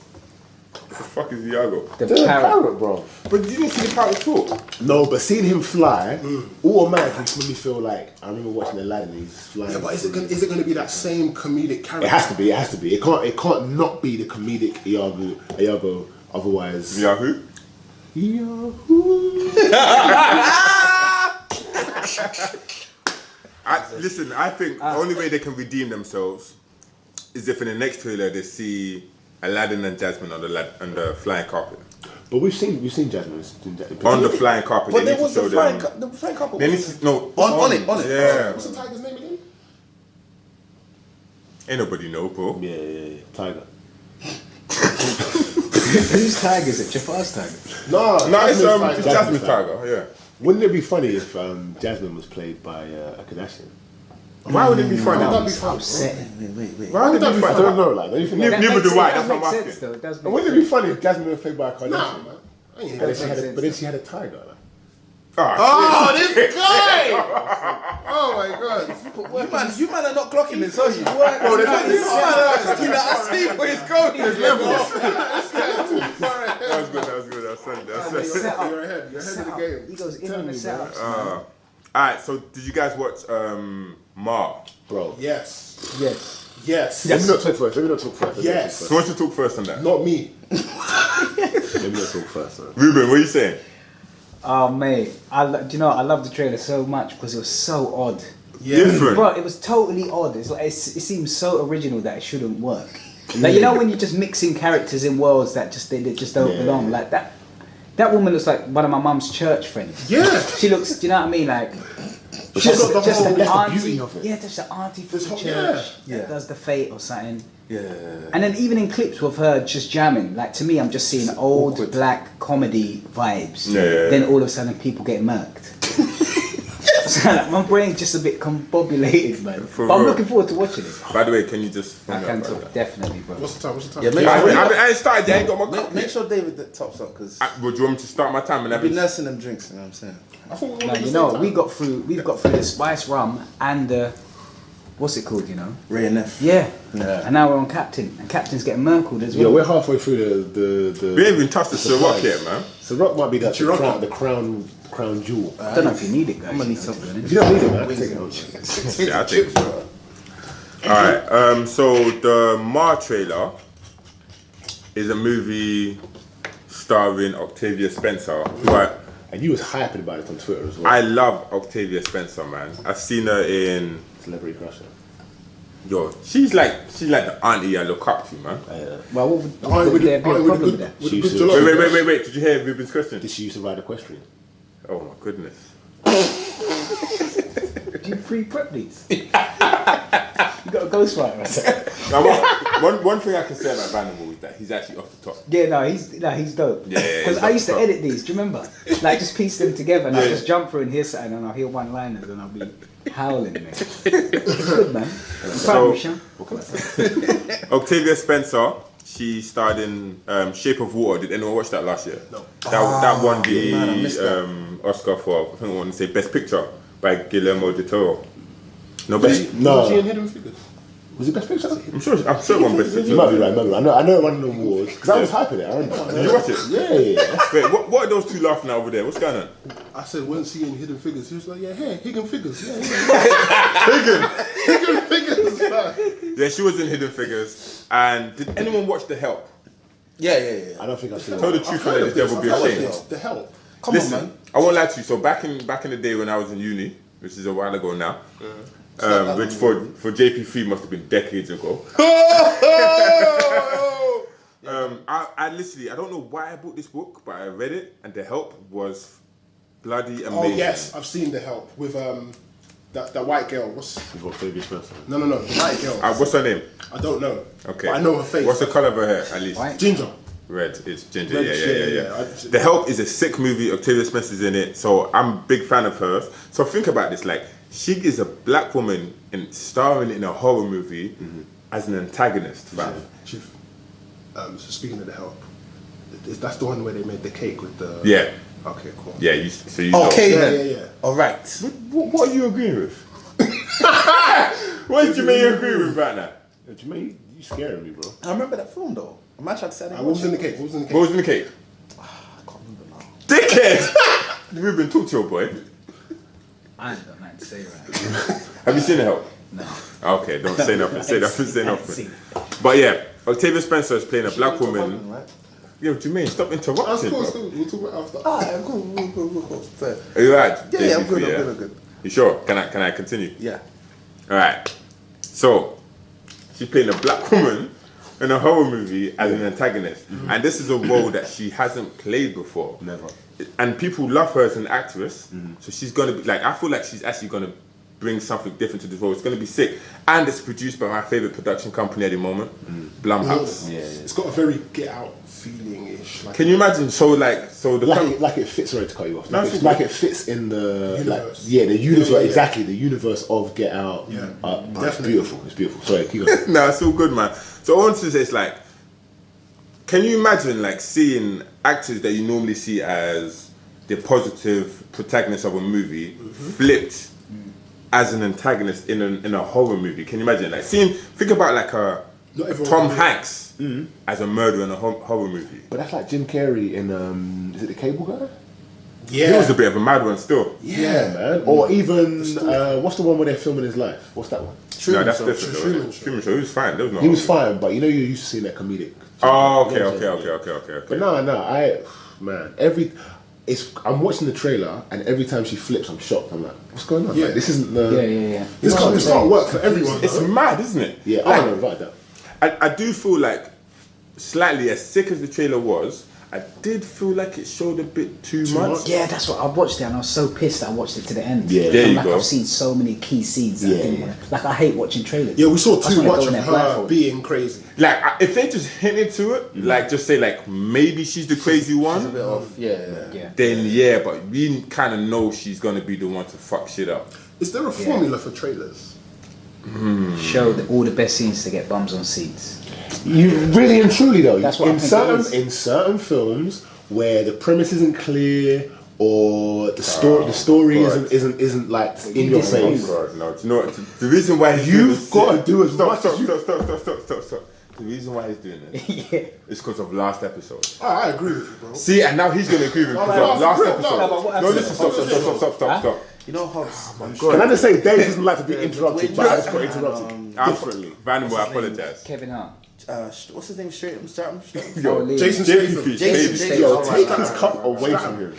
What the fuck is Iago? The They're a parrot. parrot, bro. But you didn't see the parrot talk. No, but seeing him fly automatically made me feel like I remember watching Aladdin. He's flying. Yeah, but is it going to be that same comedic character? It has to be. It has to be. It can't not be the comedic Iago. Otherwise, Yahoo? Listen, I think the only way they can redeem themselves is if in the next trailer they see Aladdin and Jasmine on the flying carpet. But we've seen Jasmine On the flying carpet. But they there need was to show them. the flying couple. They need to, no. On it. Yeah. What's the tiger's name again? Ain't nobody know, bro. Yeah. Tiger. Whose tiger is it? Jafar's tiger. No, No, it's Tiger. Jasmine Tiger, yeah. Wouldn't it be funny if Jasmine was played by a Kardashian? Why would it be funny? That'd be It's fun. upsetting. Wait. Why would it be I funny? don't know. Like, don't you think? Neither That, do I, That that's what I'm makes asking. sense, though. It does and make wouldn't sense. it be funny if Jasmine was played by a Kardashian? Nah, man. I ain't But then, hearing but then she had a tiger. Like. Ah, Oh, this guy! Oh my god. You man are not clocking this, are you? I see where it's going. That was good. That's solid. Set up. You're ahead of the game. He goes in Tell on the me, setups. All right, so did you guys watch Mar? Bro. Yes. Yes. Let me not talk first. Yes. Who wants to talk first on that? Not me. Let me not talk first. Man. Reuben, what are you saying? Oh mate, do you know what? I love the trailer so much because it was so odd. Different. Bro, it was totally odd. It's like it seems so original that it shouldn't work. Like, you know when you're just mixing characters in worlds that they just don't belong. Like that woman looks like one of my mum's church friends. Yeah. She looks. Do you know what I mean? Like She's got the just whole- an that's the auntie. beauty of it. Yeah, just an auntie from This the whole- church yeah. that does the fate or something. Yeah. And then even in clips with her just jamming, like to me, I'm just seeing old awkward. black comedy vibes. Yeah. Then all of a sudden, people get murked. So like, my brain's just a bit combobulated, man. For But I'm real. looking forward to watching it. By the way, can you just... I can talk, definitely, bro. What's the time? Yeah, make I ain't started yet, I ain't got my cup. Make sure David that tops up because Well, do you want me to start my time and I've been everything? nursing them drinks. You know what I'm saying? I thought we were No, all at the you same know, time. we've got through the spice rum and the what's it called? You know? Ray and F. Yeah. Yeah. And now we're on Captain, and Captain's getting merkled as well. Yeah, we're halfway through the We ain't even touched the Ciroc yet, man. So Rock might be the Ciroc. crown jewel. I don't know if you need it, guys. I'm gonna need you know, to be something. honest. If you don't need it, man, take it home. Yeah, I think so. Alright, so the Mar trailer is a movie starring Octavia Spencer, who And you was hyping about it on Twitter as well. I love Octavia Spencer, man. I've seen her in... Celebrity Crusher. Yo, she's like the auntie I look up to, man. Well, what Aren't would we there be a the problem with good? that? With She the used good to- jollof? Wait. Did you hear Ruben's question? Did she used to ride equestrian? Oh my goodness. Do you pre-prep these? You got a ghostwriter, right? Now, one thing I can say about Vanderbilt is that he's actually off the top. Yeah, he's dope. Yeah, Because he's I used to top. edit these. Do you remember? Like just piece them together, and I just jump through and hear something, and I'll hear one-liners, and I'll be howling, man. It's good, man. I'm proud of you, Sean. What can I say? Octavia Spencer, she starred in Shape of Water. Did anyone watch that last year? No. That won the man, I missed that. Oscar for, I think I want to say Best Picture by Guillermo del Toro. No, Was best. No. she in Hidden Figures? Was it Best Picture? I'm sure it won Best Picture. You might be right, I know it won an award. Because I was hyping it, I remember. Did you watch it? Yeah. Wait, what are those two laughing at over there? What's going on? I said, wasn't she in Hidden Figures? He was like, yeah, hey, Hidden Figures. Yeah, Hidden Figures. Yeah, she was in Hidden Figures. And did anyone watch The Help? Yeah. I don't think I've seen Tell it. the truth and let the devil be ashamed. The Help. Come Listen, on, man. I won't lie to you. So back in the day when I was in uni, which is a while ago now, which for JP3 must have been decades ago. I literally, I don't know why I bought this book, but I read it, and The Help was bloody amazing. Oh, yes, I've seen The Help with that white girl. With Octavia Spencer. No, the white girl. What's her name? I don't know. Okay. But I know her face. What's the colour of her hair, at least? White? Ginger. Red. It's ginger. Red, Yeah. The Help is a sick movie. Octavia Spencer's in it, so I'm a big fan of hers. So think about this: like, she is a black woman and starring in a horror movie as an antagonist. Fam. Chief. So speaking of The Help, that's the one where they made the cake with the... Yeah. Okay, cool. Yeah. So you know. Okay, Yeah, then. yeah. All right. What are you agreeing with? What did you mean you agree with right now? Jermaine, you scaring me, bro. I remember that film though. A man tried to say What was in the cake? What was in the cake? What was in the cake? I can't remember now. Dickhead! Reuben, talk to your boy. I ain't got nothing to say right. Have you seen the help? No. Okay, don't say nothing. Say nothing. Say I nothing. see. But yeah, Octavia Spencer is playing a black woman. Right? Yo, Jermaine, stop That's interrupting. cool, bro. cool. We'll talk about it after. Ah, cool. Fair. Are you right? Yeah, I'm JP3, good, yeah? I'm good. You sure? Can I continue? Yeah. All right. So she's playing a black woman in a horror movie as an antagonist, and this is a role that she hasn't played before. Never. And people love her as an actress, so she's gonna be like. I feel like she's actually gonna bring something different to this role. It's gonna be sick, and it's produced by my favorite production company at the moment, Blumhouse. Yeah. It's got a very Get Out feeling-ish. Like, Can you imagine? So the Like it fits. Sorry to cut you off. No, Like, it's like it fits in the Universe. the universe. Yeah, yeah. Exactly, the universe of Get Out. Yeah, It's definitely. beautiful. It's beautiful. Sorry, keep going. No, it's all good, man. So I want to say, it's like, can you imagine like seeing actors that you normally see as the positive protagonist of a movie flipped as an antagonist in a horror movie? Can you imagine like think about like Not everyone Tom can do it. Hanks as a murderer in a horror movie? But that's like Jim Carrey in is it The Cable Guy? He was a bit of a mad one still. Yeah, man. Or even what's the one where they're filming his life? What's that one? No, that's Show. different. Truman Show. Truman Show. He was fine. There was no. He was fine, but you know you're used to seeing that comedic. Oh, You know okay. what I'm saying? But I'm watching the trailer and every time she flips, I'm shocked. I'm like, what's going on? Yeah. Like, this isn't the. Yeah. This can't work for everyone. It's though. mad, isn't it? Yeah, Like, I don't know about that. I do feel like, slightly as sick as the trailer was, I did feel like it showed a bit too much. much? Yeah, that's what I watched it and I was so pissed that I watched it to the end. Yeah. There I'm you like, go. I've seen so many key scenes. That I Yeah, didn't yeah. want- Like I hate watching trailers. Yeah, we saw I just too wanna much go in of there her blindfolded. being crazy. Like, if they just hinted to it, like, just say, like, maybe she's the crazy She's a one, bit off. Yeah. Yeah. then yeah, but we kind of know she's going to be the one to fuck shit up. Is there a formula for trailers? Show all the best scenes to get bums on seats. You really and truly though. That's what I in think certain it is. in certain films where the premise isn't clear or the story isn't like in your face. God, no. Do you know what? The reason why he's You've doing this- gotta do as stop, much stop, as you- stop. The reason why he's doing this Yeah. is because of last episode. Oh, I agree with you, bro. See, and now he's going to agree with me because no, of last no, no, episode. no, but what No, happened? listen, stop. You know, Hobbs. Can I just say Dave doesn't like to be interrupted, but I just got interrupted differently. Vanimo, I apologise. Kevin Hart. What's his name? Straight. Yo, Liam. Jason JP Statham. Fish, Jason baby. Statham. Yo, Alright, take his cup away from him.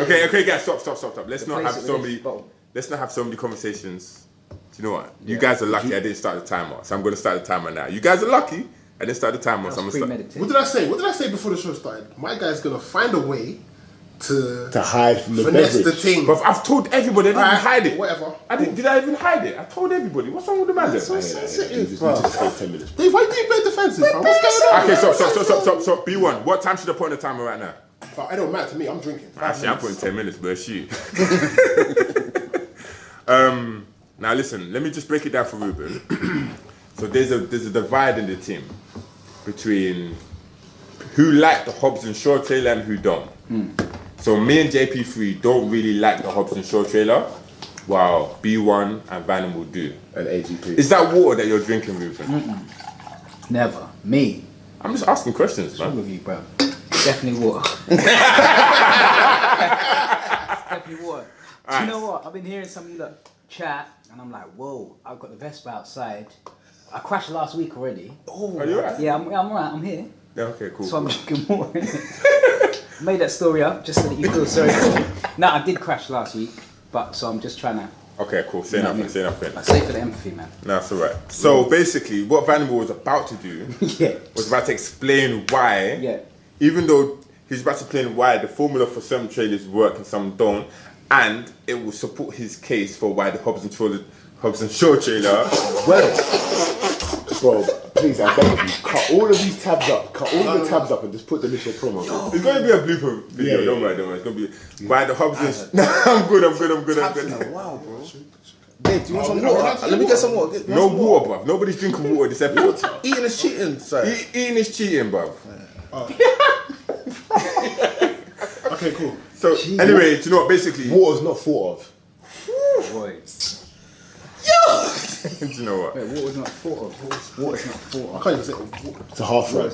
Okay, guys, stop. Let's not have Replace it so with many. this bottle. Let's not have so many conversations. Do you know what? You guys are lucky. I didn't start the timer, so I'm going to start the timer now. You guys are lucky. I didn't start the timer, so I'm That's going to start. premeditated. What did I say? What did I say before the show started? My guy's gonna find a way to hide from the finesse the beverage. thing. But I've told everybody. I didn't Alright, hide it. whatever. Did I even hide it? I told everybody. What's wrong with the man? So then? sensitive, You bro. just take 10 minutes. Dave, why do you play defensive, bro? What's going on? Okay, stop. B1, what time should I put on the timer right now? It don't matter to me. I'm drinking. Actually, I'm putting 10 minutes, but shoot. Now listen, let me just break it down for Reuben. So there's a divide in the team between who like the Hobbs and Shaw trailer and who don't. So me and JP3 don't really like the Hobbs and Shaw trailer, while B1 and Venom do. And AGP. Is that water that you're drinking, Reuben? Never. Me. I'm just asking questions, What's wrong man. with you, bro? Definitely water. Definitely water. Do you know what? I've been hearing some of you lot chat, and I'm like, whoa, I've got the Vespa outside. I crashed last week already. Are you alright? Yeah, I'm alright, I'm here. Yeah, okay, cool. So I'm drinking water. Made that story up just so that you feel sorry for me. No, I did crash last week, but so I'm just trying to. Okay, cool. Say nothing. I say for the empathy, man. No, it's alright. So basically, what Vanderbilt was about to do Yeah. was about to explain why, Yeah. even though he's about to explain why the formula for some trailers work and some don't, and it will support his case for why the Hobbs and Shaw trailer. Well, bro, please, I beg of you, cut all of these tabs up. Cut all the tabs up and just put them into a promo. It's going to be a blooper video, Yeah, don't worry. It's going to be why the Hobbs and... No, I'm good. Wow, bro. Dave, do you want some water? Let me get some water. No water, bruv. Nobody's drinking water this episode. Eating is cheating, sorry. Eating is cheating, bruv. Okay, cool. So, anyway, do you know what? Basically... Water's not thought of. Boy. Do you know what? Wait, water's not thought of. Water's not thought I of. can't even say it. It's a half right.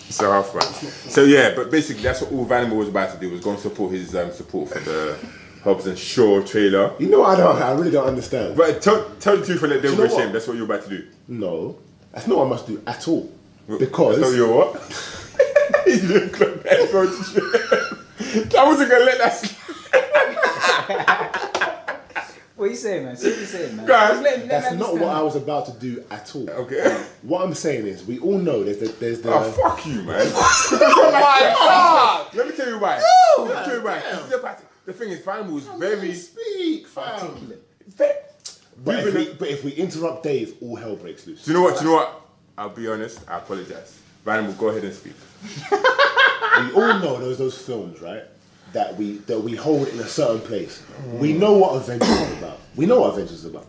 So half man. So yeah, but basically that's what all Vanimal was about to do, was go and support his support for the Hobbs and Shaw trailer. You know what I really don't understand. But tell the truth and let them Do go you know shame. what? That's what you're about to do. No, that's not what I must do at all. Because That's not your what? You look like that, bro. I wasn't gonna let that slide. What are you saying, man? See what you're saying, man? Guys, that's not what I was about to do at all. Okay. What I'm saying is, we all know there's the Oh, fuck you, man. Oh my God. Let me tell you why. Let me tell you why. The thing is, Vanimal was very speak, fam. But But if we interrupt Dave, all hell breaks loose. Do you know what? I'll be honest. I apologize. Vanimal, go ahead and speak. We all know those films, right? That we hold in a certain place. We know what Avengers is about. We know what Avengers is about.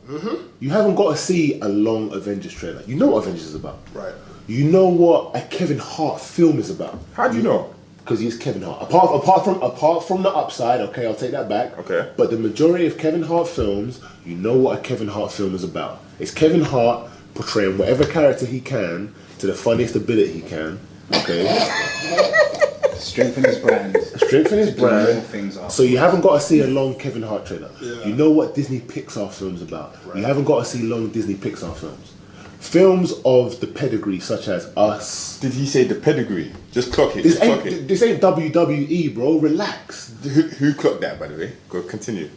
You haven't got to see a long Avengers trailer. You know what Avengers is about. Right. You know what a Kevin Hart film is about. How do you know? Because he's Kevin Hart. Apart from the upside, okay, I'll take that back. Okay. But the majority of Kevin Hart films, you know what a Kevin Hart film is about. It's Kevin Hart portraying whatever character he can to the funniest ability he can. Okay. Strengthen his brand. Strengthen his More brand. things off. So you haven't got to see a long Kevin Hart trailer. Yeah. You know what Disney Pixar films about. You haven't got to see long Disney Pixar films. Films of the pedigree, such as Us. Did he say the pedigree? Just clock it. This Just clock it. ain't WWE, bro. Relax. Who clocked that, by the way? Go continue.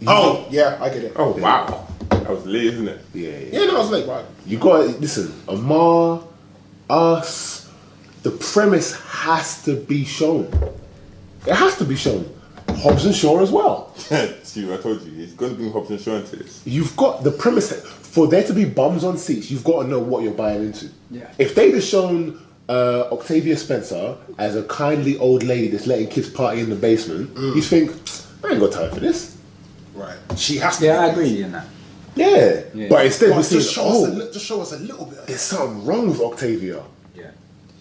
Oh, yeah, I get it. Oh, wow. That was late, isn't it? Yeah. Yeah, no, I was like, right. You got to listen. Amar, Us. The premise has to be shown. It has to be shown. Hobbs and Shaw as well. See, I told you, he's going to bring Hobbs and Shaw into this. You've got the premise. For there to be bums on seats, you've got to know what you're buying into. Yeah. If they'd have shown Octavia Spencer as a kindly old lady that's letting kids party in the basement, you'd think, I ain't got time for this. Right. She has to. Yeah, be I honest. agree with you on that. Yeah. But instead But we're seeing, just show us a little bit. Of there's something wrong with Octavia. Yeah.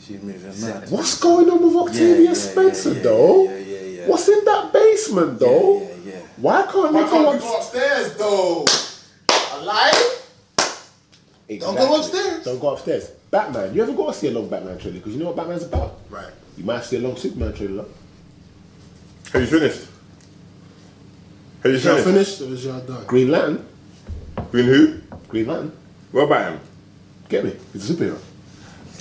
She's moving mad. What's going on with Octavia yeah, Spencer, yeah, though? yeah. What's in that basement, though? Yeah. Why can't Why they can't go we up? go upstairs though? I like. Exactly. Don't go upstairs. Don't go upstairs. Batman. You ever got to see a long Batman trailer? Because you know what Batman's about. Right. You might have to see a long Superman trailer. Have you finished? Have you Is y'all finished? finished or is y'all done? Green Lantern. Green who? Green Lantern. What about him? Get me? He's a superhero.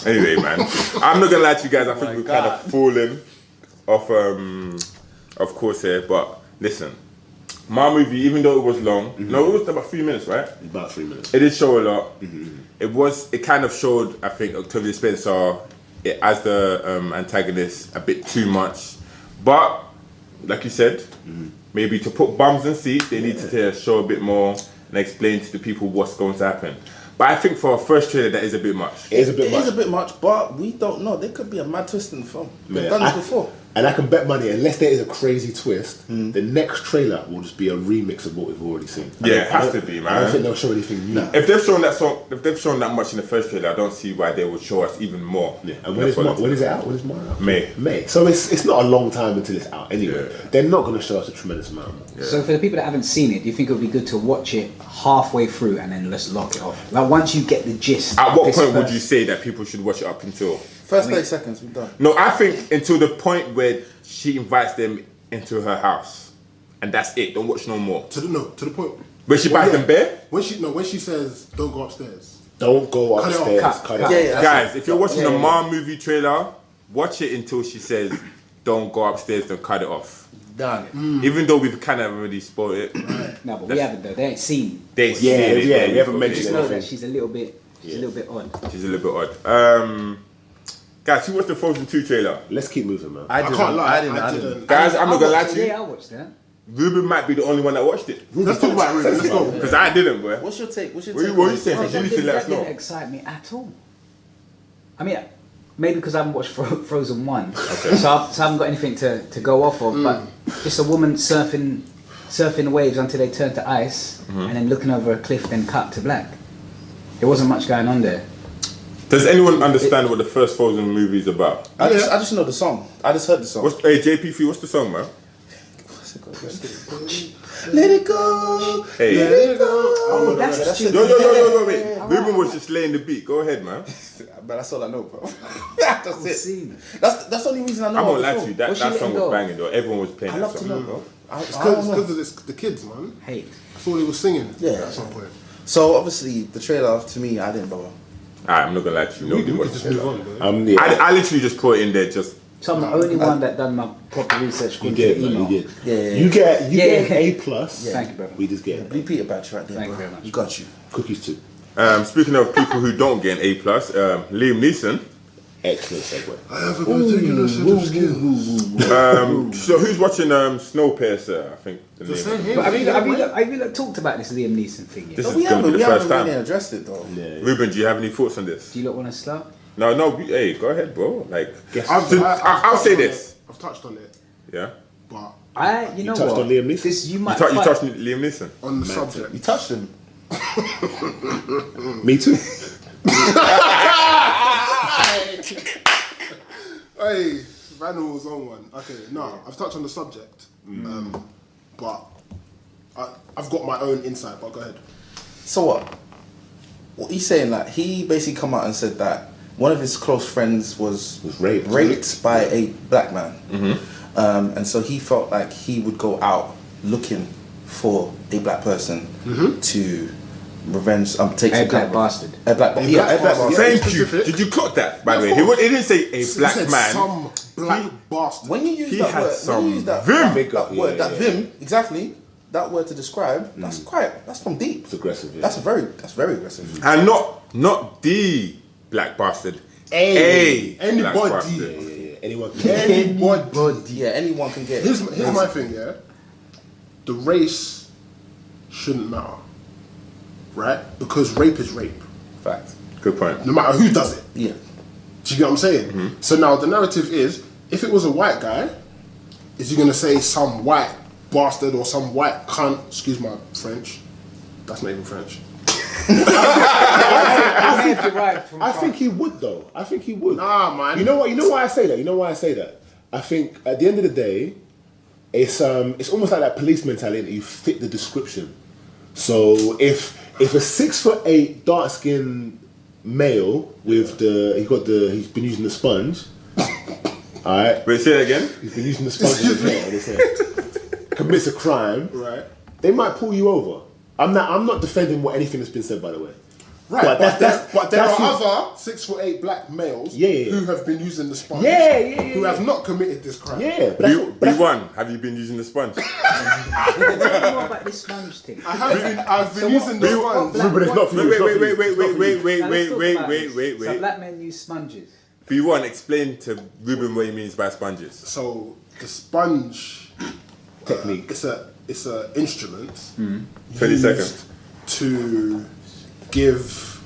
Anyway, man, I'm not gonna lie to you guys. I think we're kind of falling off course here. But listen, my movie, even though it was long, no, it was about 3 minutes, right? About 3 minutes. It did show a lot. It kind of showed, I think, Octavia Spencer as the antagonist a bit too much. But like you said, maybe to put bums in seats, they need to show a bit more and explain to the people what's going to happen. But I think for a first trailer, that is a bit much. It is a bit It much. is a bit much, but we don't know. There could be a mad twist in the film. They've done this before. And I can bet money, unless there is a crazy twist, the next trailer will just be a remix of what we've already seen. Yeah, it has to be, man. I don't think they'll show anything new. If they've shown that song, if they've shown that much in the first trailer, I don't see why they would show us even more. Yeah. And when is it out? When is mine out? May. May. So it's not a long time until it's out anyway. Yeah. They're not going to show us a tremendous amount more. So for the people that haven't seen it, do you think it would be good to watch it halfway through and then let's lock it off? Like once you get the gist. At what this point would first- you say that people should watch it up until? First 30 seconds, we're done. No, I think until the point where she invites them into her house, and that's it. Don't watch no more. To the point. When she buys them beer, When she says don't go upstairs. Don't go Cut it off. upstairs. Cut. Cut it off. Yeah. guys, if you're watching Yeah, a yeah. Mar movie trailer, watch it until she says, "Don't go upstairs." Don't cut it off. Done. Even though we've kind of already spoiled it, No, but we haven't though. They ain't seen. they see it. yeah, They we haven't got mentioned Just it. know anything. that she's a little bit odd. She's a little bit odd. Guys, who watched the Frozen 2 trailer? Let's keep moving, man. I didn't. can't lie. I didn't. Guys, I'm not gonna lie to you. Yeah, I watched that. Ruben might be the only one that watched it. Let's talk about it. Let's go. Because I didn't, boy. What's your take? What you saying? That You need to let us didn't know. excite me at all. I mean, maybe because I haven't watched Frozen 1, so I haven't got anything to go off of. But just a woman surfing the waves until they turn to ice, and then looking over a cliff, then cut to black. There wasn't much going on there. Does anyone understand what the first Frozen movie is about? I just know the song. I just heard the song. Hey, JP3, what's the song, man? What's it called? Let it go. Hey. Let it go. Oh, that's it. Yo, wait. Reuben was just laying the beat. Go ahead, man. But that's all I know, bro. That's it. See. That's the only reason I know. I'm gonna lie the to you. song. That What's song she letting was go? banging though. Everyone was playing I that love to song. know, bro. It's I don't know. because of the kids, man. Hate. I thought he was singing Yeah. at some point. So obviously the trailer to me, I didn't bother. Alright, I'm not gonna lie to you. We Nobody could watched just it. move on, bro. Yeah. I literally just put it in there just. So I'm the only one that done my proper research. You According did, to the man. email. You did. Yeah. You get Yeah. an A plus. Thank you, brother. We just get Repeat badge right there, Thank bro. you very much. You got you. cookies too. Speaking of people who don't get an A plus, Liam Neeson. Excellent segue. I have a particular set of skills. So who's watching Snowpiercer? I think the name. Same of it. here. But have you not talked about this Liam Neeson thing yet? This But is we gonna be haven't the first really time. addressed it though. Yeah. Ruben, do you have any thoughts on this? Do you lot want to start? No. Hey, go ahead, bro. Like, I'll I'll say this. I've touched on it, Yeah. but You know touched what? on Liam Neeson? This you You, might. you fight- touched Liam Neeson. on the subject. You touched him. Me too. Hey, Vanna was on one. Okay, no, I've touched on the subject, but I've got my own insight. But go ahead. So what? What he's saying that he basically come out and said that one of his close friends was raped. by a black man, and so he felt like he would go out looking for a black person to revenge. Take A some black kind of- bastard. A black bastard. Yeah, a black bastard. Yeah, Thank you. specific. Did you clock that? By the way, of he course. didn't say a He black said man. some black bastard. When you use He that had word, some when you use that, vim. that word, that vim, exactly, that word to describe, that's from deep. It's aggressive. Yeah. That's very aggressive. And not the black bastard. A Anybody. black bastard. yeah. Anyone. Anybody. Yeah, anyone can get. Here's my thing, yeah. The race shouldn't matter, right? Because rape is rape, Fact. Good point. no matter who does it. Yeah. Do you get what I'm saying? So now the narrative is, if it was a white guy, is he gonna say some white bastard or some white cunt? Excuse my French. That's not even French. I think he would though. I think he would. Nah, man. You know what? You know why I say that? You know why I say that? I think at the end of the day, it's almost like that police mentality. You fit the description. So if a 6'8" dark skinned male with he's been using the sponge. All right. Wait, say that again. He's been using the sponge in his hair. Commits a crime. Right. They might pull you over. I'm not defending anything that's been said, by the way. Right, But but there that's are who- other 6'8" black males Yeah. who have been using the sponge. Who have not committed this crime. Yeah, but that's B1, have you been using the sponge? Tell me more about this sponge thing. I've been using the sponge. but it's not for you. Wait. So black men use sponges. B1, explain to Ruben what he means by sponges. So the sponge Technique. It's a instrument 20 used seconds. to give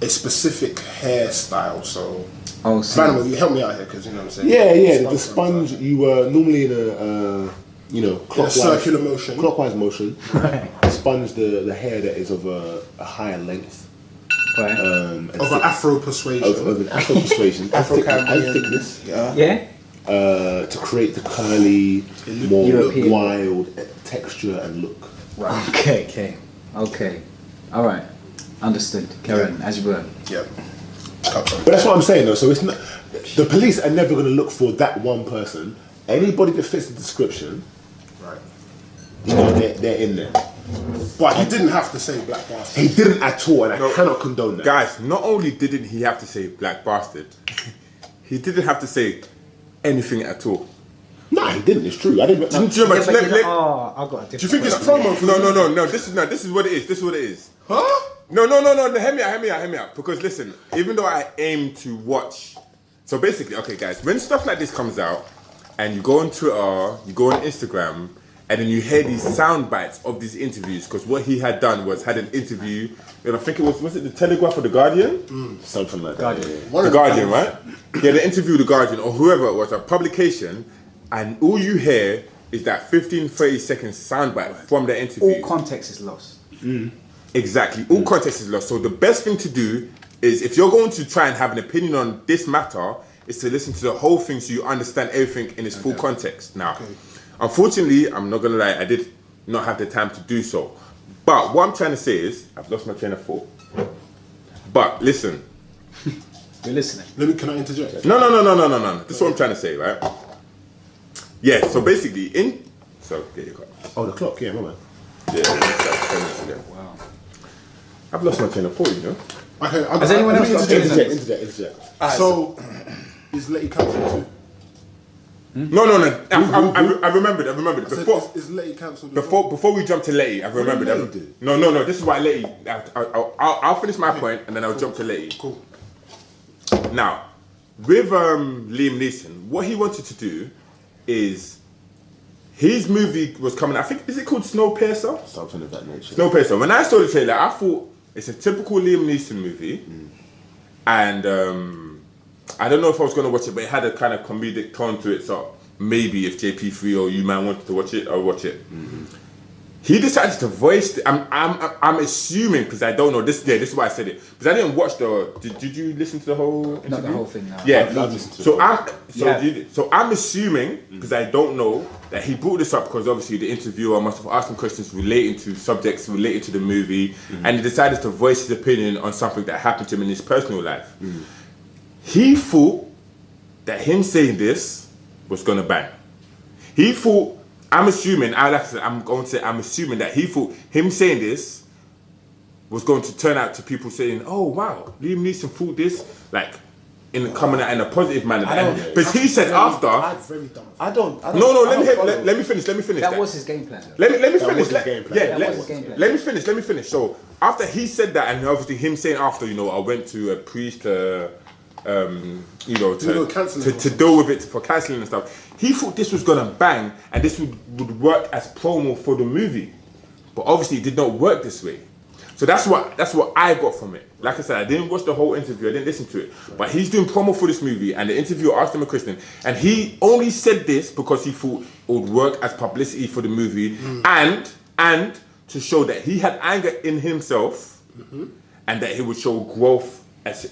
a specific hairstyle. So, Oh, Vanna, you help me out here because you know what I'm saying. Yeah. The sponge. You were normally in a clockwise circular motion. Clockwise motion. The sponge, the hair that is of a higher length. Right. And Of an Afro persuasion. of an Afro persuasion, Afro-Caribbean. and thickness. Yeah. To create the curly, more European. wild texture and look. Right. Okay. All right. Understood. Karen, as you were. Yeah. But that's what I'm saying though. So it's not, the police are never going to look for that one person. Anybody that fits the description, Right. you know, they're in there. But he didn't have to say black bastard. He didn't at all, and I No. cannot condone that. Guys, not only didn't he have to say black bastard, he didn't have to say anything at all. No, he didn't. It's true. I didn't. Do you remember? Oh, I've got a different. Do you think it's promo for No. This is what it is. This is what it is. Huh? No. Hear me out. Because listen, even though I aim to watch, so basically, okay, guys, when stuff like this comes out, and you go on Twitter, you go on Instagram, and then you hear these sound bites of these interviews, because what he had done was had an interview, and I think it was it the Telegraph or the Guardian? Something like that. Guardian. Yeah. The Guardian, right? Yeah, the interview with the Guardian or whoever it was, a publication, and all you hear is that 15-30 second soundbite from the interview. All context is lost. Exactly. All context is lost. So the best thing to do is, if you're going to try and have an opinion on this matter, is to listen to the whole thing so you understand everything in its full context. Now, Unfortunately, I'm not gonna lie, I did not have the time to do so. But what I'm trying to say is, I've lost my train of thought. But listen. You're listening. Can I interject? No. This is what I'm trying to say, right? Yeah, so basically, so get your card. Oh, the clock, yeah, my man. Yeah, wow. I've lost my train of thought, you know? Okay, Has anyone else got Interject. So, is Letty cancelled too? No. I remembered. Before, Is Letty cancelled? before we jump to Letty, I've remembered. did Letty do? No. This is why Letty. I'll finish my point and then I'll jump to Letty. Cool. Now, with Liam Neeson, what he wanted to do is his movie was coming. I think is it called Snowpiercer? Something of that nature. Snowpiercer. When I saw the trailer, I thought it's a typical Liam Neeson movie, and I don't know if I was going to watch it, but it had a kind of comedic tone to it. So maybe if JP3 or you man wanted to watch it, I'll watch it. He decided to voice. I'm assuming because I don't know this. Yeah, this is why I said it because I didn't watch the. Did you listen to the whole interview? Not the whole thing. No. Yeah. I've listened to it. So I'm assuming because I don't know that he brought this up because obviously the interviewer must have asked him questions relating to subjects related to the movie, and he decided to voice his opinion on something that happened to him in his personal life. He thought that him saying this was gonna bang. He thought. I'm assuming. I'm assuming that he thought him saying this was going to turn out to people saying, "Oh wow, Liam Neeson thought this," like coming out in a positive manner. Because he said after. I don't. No. Let me finish. That was his game plan. Let me finish. was his game plan. Yeah, That was his game plan. let me finish. So after he said that, and obviously him saying after, I went to a priest to deal with it for cancelling and stuff. He thought this was gonna bang and this would work as promo for the movie, but obviously it did not work this way. So that's what I got from it. Like I said, I didn't watch the whole interview, I didn't listen to it, but he's doing promo for this movie, and the interviewer asked him a question, and he only said this because he thought it would work as publicity for the movie, and to show that he had anger in himself, and that he would show growth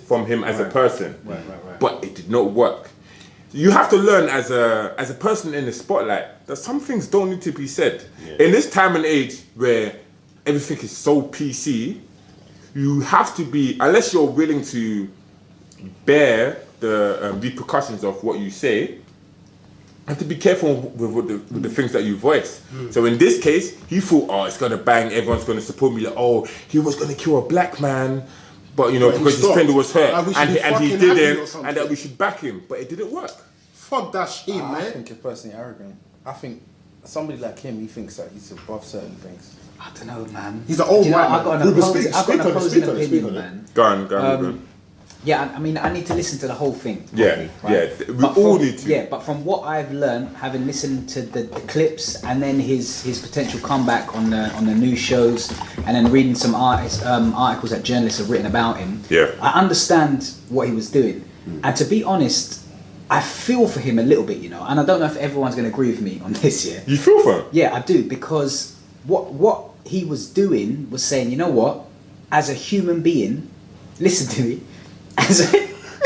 from him as a person. Right. But it did not work. You have to learn as a person in the spotlight that some things don't need to be said. In this time and age where everything is so PC, you have to be, unless you're willing to bear the repercussions of what you say, you have to be careful with the things that you voice. So in this case, he thought, oh, it's gonna bang, everyone's gonna support me. Like, oh, he was gonna kill a black man, but because his friend was hurt, and he didn't, and that we should back him, but it didn't work. Fuck that shit, man. I think he's personally arrogant. I think somebody like him, he thinks that he's above certain things. I don't know, man. He's an old man. I've got an opposing opinion, man. Go on, Reuben. Yeah, I mean, I need to listen to the whole thing. Yeah, right? we all need to. Yeah, but from what I've learned, having listened to the clips and then his potential comeback on the news shows, and then reading some articles that journalists have written about him, I understand what he was doing. And to be honest, I feel for him a little bit, and I don't know if everyone's going to agree with me on this. Yeah, you feel for him? Yeah, I do, because what he was doing was saying, you know what, as a human being, listen to me.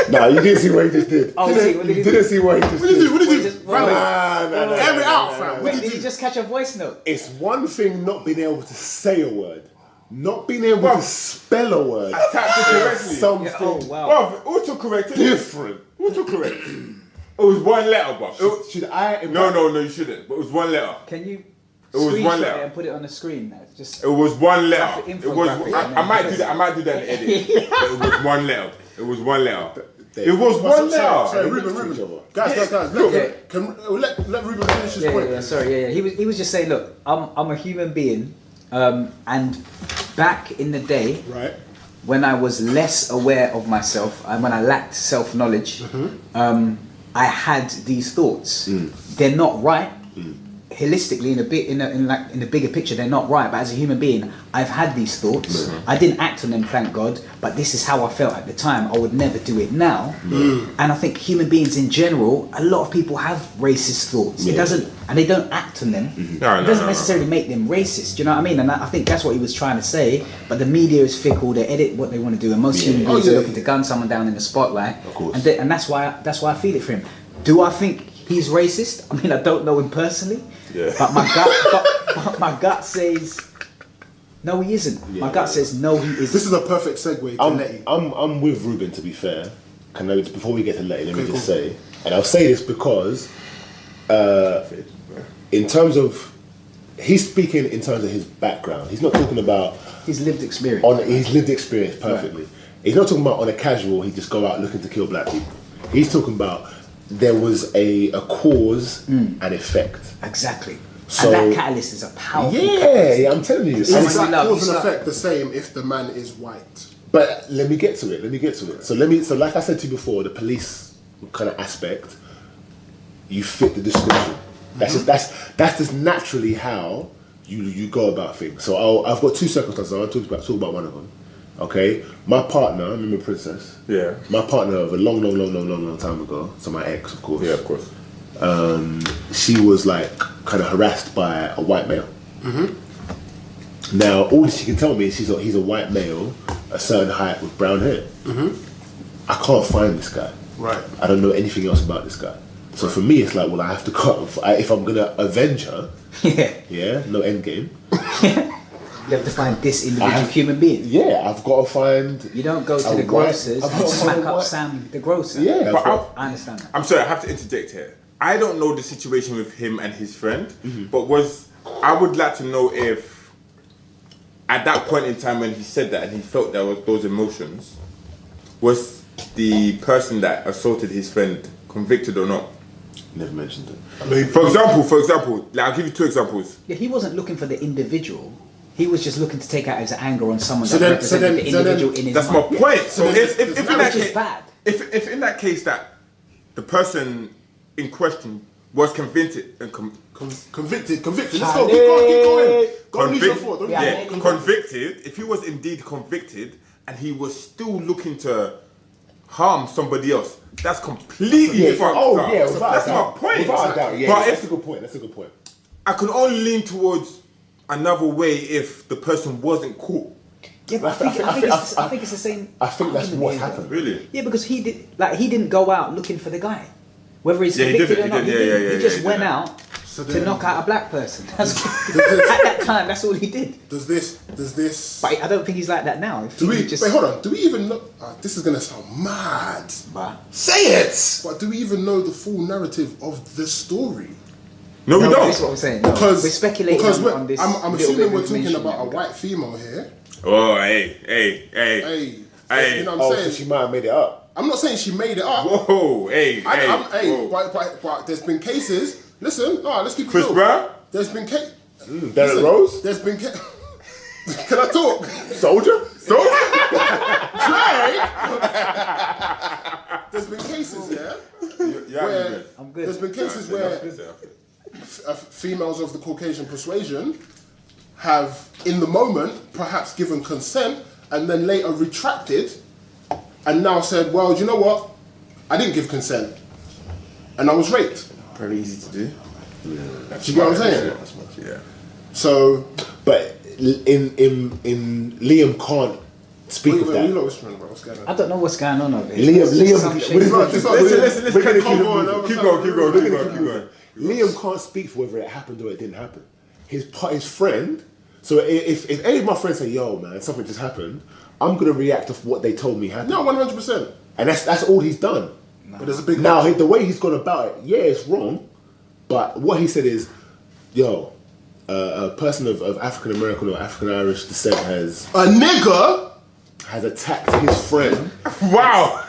No, you didn't see what he just did. Oh, you didn't see what he just did. What did he do? No. Air it out, fam. Wait, did you just catch a voice note? It's one thing not being able to say a word, not being able to spell a word. I tapped it correctly. Something Autocorrect. different. Autocorrect. It was one letter, bro. Should I? No, you shouldn't. But it was one letter. Can you? It was one letter. And put it on the screen. It was one letter. It was. I might do that. I might do that in the edit. But it was one letter. It was one letter. It was one letter. Sorry, Reuben. Guys. Let Reuben finish his point. Sorry. He was just saying, look, I'm a human being, and back in the day, right, when I was less aware of myself and when I lacked self-knowledge, I had these thoughts. They're not right. Holistically, in the bigger picture, they're not right. But as a human being, I've had these thoughts. I didn't act on them, thank God. But this is how I felt at the time. I would never do it now. And I think human beings in general, a lot of people have racist thoughts. It doesn't, and they don't act on them. It doesn't necessarily make them racist. Do you know what I mean? And I think that's what he was trying to say. But the media is fickle. They edit what they want to do, and most human beings are looking to gun someone down in the spotlight. Of course. And that's why I feel it for him. Do I think he's racist. I mean, I don't know him personally. Yeah. But my gut says no, he isn't. My gut says no, he isn't. This is a perfect segue to Letty. I'm with Reuben, to be fair. Before we get to Letty, let me just say, and I'll say this because in terms of, he's speaking in terms of his background. He's not talking about his lived experience. His lived experience perfectly. Right. He's not talking about on a casual, he just go out looking to kill black people. He's talking about there was a cause and effect. Exactly. So, and that catalyst is a powerful catalyst. Yeah, I'm telling you. Is that cause and effect the same if the man is white? But let me get to it. So like I said to you before, the police kind of aspect, you fit the description. That's just naturally how you go about things. So I've got two circumstances. I'll talk about one of them. Okay, my partner, remember Princess? Yeah. My partner of a long time ago. So my ex, of course. Yeah, of course. She was like kind of harassed by a white male. Mm-hmm. Now all she can tell me is he's a white male, a certain height with brown hair. Mm-hmm. I can't find this guy. Right. I don't know anything else about this guy. So for me, it's like, well, I have to cut. If I'm gonna avenge her, yeah, no end game. You have to find this individual human being. Yeah, I've got to find. You don't go to the grocers and smack up Sam the grocer. Yeah, but I understand that. I'm sorry, I have to interject here. I don't know the situation with him and his friend, but I would like to know if at that point in time when he said that and he felt there was those emotions, was the person that assaulted his friend convicted or not? Never mentioned it. I mean, For example, like, I'll give you two examples. Yeah, he wasn't looking for the individual. He was just looking to take out his anger on someone So that then- represented so the then- individual in his That's mind. my point. So then if it's in not that which is case, bad. if in that case that the person in question was convicted and convicted. Let's go. Keep going. Don't lose your thought. Don't lose your thought. convicted, if he was indeed convicted and he was still looking to harm somebody else, that's completely fucked up. That's my point. Without a doubt, yeah. But That's a good point. I could only lean towards another way if the person wasn't caught. Yeah, but I think it's the same. I think that's argument what here, Really? happened. though. Yeah, because he didn't go out looking for the guy, whether he's Yeah, he convicted didn't, or not. he didn't, He yeah, just he went didn't. out So to then- knock out a black person. At that time, that's all he did. Does this? But I don't think he's like that now. If Do he we? just, Wait, hold on. Do we even know? This is gonna sound mad. But Say it. But do we even know the full narrative of the story? No, we no, don't. that's what I'm saying. No, Because we're speculating on this. I'm little assuming bit of we're talking information about a that we got. white female here. Oh, hey. Hey, you know what I'm Oh, saying? so she might have made it up. I'm not saying she made it up. Whoa, hey. Hey, Whoa. but there's been cases. Listen, no, let's keep it Chris real. Brown? There's been cases. Derek Rose? There's been Can I talk? Soldier? There's been cases, Yeah, where I'm good. there's been cases where females of the Caucasian persuasion have, in the moment, perhaps given consent and then later retracted and now said, well, do you know what? I didn't give consent and I was raped. Very easy to do. Do you get what I'm saying? Yeah. So, But in Liam can't speak of wait, that. you know whispering about what's going on. I don't know what's going on over here. Liam, It's Liam, some shit. Listen, we're gonna keep Come it on, moving. Keep going. Liam can't speak for whether it happened or it didn't happen. His friend. So if any of my friends say, "Yo, man, something just happened," I'm gonna react to what they told me happened. No, 100%. And that's all he's done. But there's a big Now the way he's gone about it, yeah, it's wrong. But what he said is, "Yo, a person of African American or African Irish descent a nigger. has attacked his friend." Wow.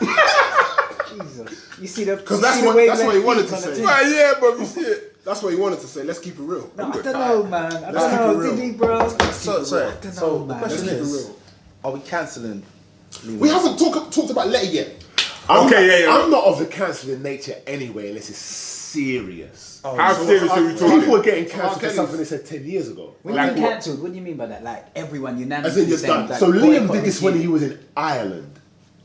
Jesus. You see the Because that's what he wanted to say. Well, yeah, but we see it. That's what he wanted to say. Let's keep it real. No, I don't know, man. I Let's don't keep know, it real. did he, bro? So the man. question Let's keep it is, real. are we cancelling? We haven't talked about Letty yet. I'm not of the cancelling nature anyway, unless it's serious. How serious are we talking? People are getting cancelled for Kelly's- something they said 10 years ago. When Like you mean what? cancelled, what do you mean by that? Like everyone As unanimously in you're saying, done. like, So Liam boycott did this when year. he was in Ireland.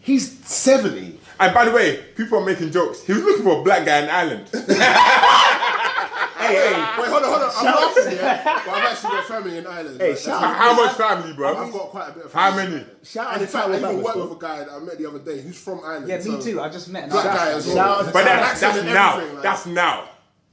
He's 70. And by the way, people are making jokes. He was looking for a black guy in Ireland. Hey, hold on. I'm laughing, yeah? But I've actually got family in Ireland. Hey, Like, shout that's- How much family, bro? I've got quite a bit of How family. many? Shout out And in to fact, I Taiwo even worked Babbage, with a guy that I met the other day who's from Ireland. Yeah, so me too. I just met Black another guy as well. Shout out to But Taiwo. that's Accent and now. everything, like- That's now.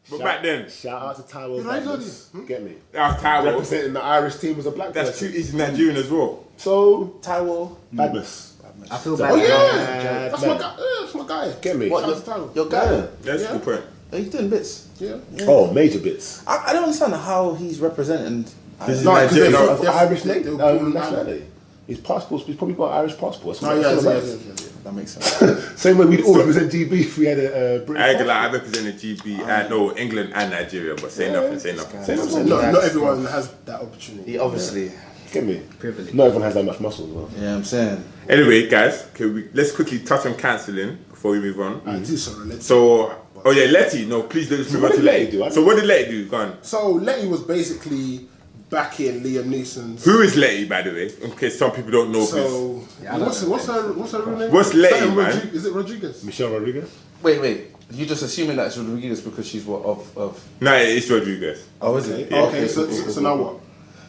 But back then, Shout out to Taiwo You know, I know Babbage. this. Get me. that's Taiwo. Representing the Irish team as a black That's person. true. He's Nigerian as well. So, Taiwo. badness. I feel Oh, bad. yeah. That's my guy. Yeah, that's my guy. Get me. What? Shout out to Taiwo. Your guy? That's the point. Are you doing bits? Yeah. Oh, major bits. I don't understand how he's representing. He's No, 'cause Nigerian. they're- Of Irish they name, were born in nationality. His passport, he's probably got an Irish passport. Oh, yeah. That makes sense. Same way we'd all represent GB if we had a British I ain't gonna lie, I passport. represented GB and no England and Nigeria, but say nothing, say nothing. Say nothing. Not everyone has that opportunity. He obviously. Get me. Privilege. Not everyone has that much muscle as well. Yeah, I'm saying. Anyway, guys, let's quickly touch on cancelling before we move on. I do sorry. Let's So, oh yeah, Letty. No, please let's move what on to did Letty. Letty do? So what did Letty do? Go on. So Letty was basically backing Liam Neeson's. Who is Letty, by the way? In case some people don't know. So what's her real name? What's Letty, Something man? Is it Rodriguez? Michelle Rodriguez? Wait. You just assuming that it's Rodriguez because she's what of. No, it's Rodriguez. Oh, is it? Okay, so now what?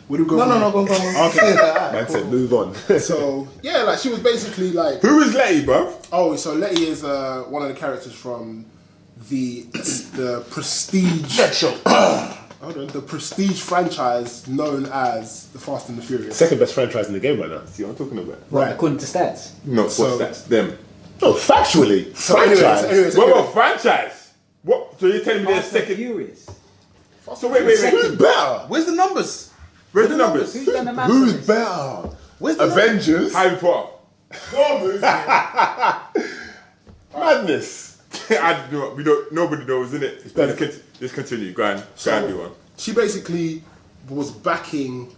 Where do we go? No, from go here? on. Okay. Man said move on. So yeah, like she was basically like, Who is Letty, bro? oh, so Letty is one of the characters from the Prestige. Hold on, the Prestige franchise known as the Fast and the Furious. Second best franchise in the game right now. See what I'm talking about? Right, according to stats. No, So- what's that? Them. No, factually. So anyways, franchise. What franchise? What? So you're telling me there's Fast and second? Furious. So wait. Who's better? Where's the numbers? Where's the numbers? Who's done the maths Who's on this? better? Where's the Avengers? Harry Potter. Madness. I don't know. We don't. Nobody knows, isn't it? Let's continue. Go on. Go on, So do one. she basically was backing.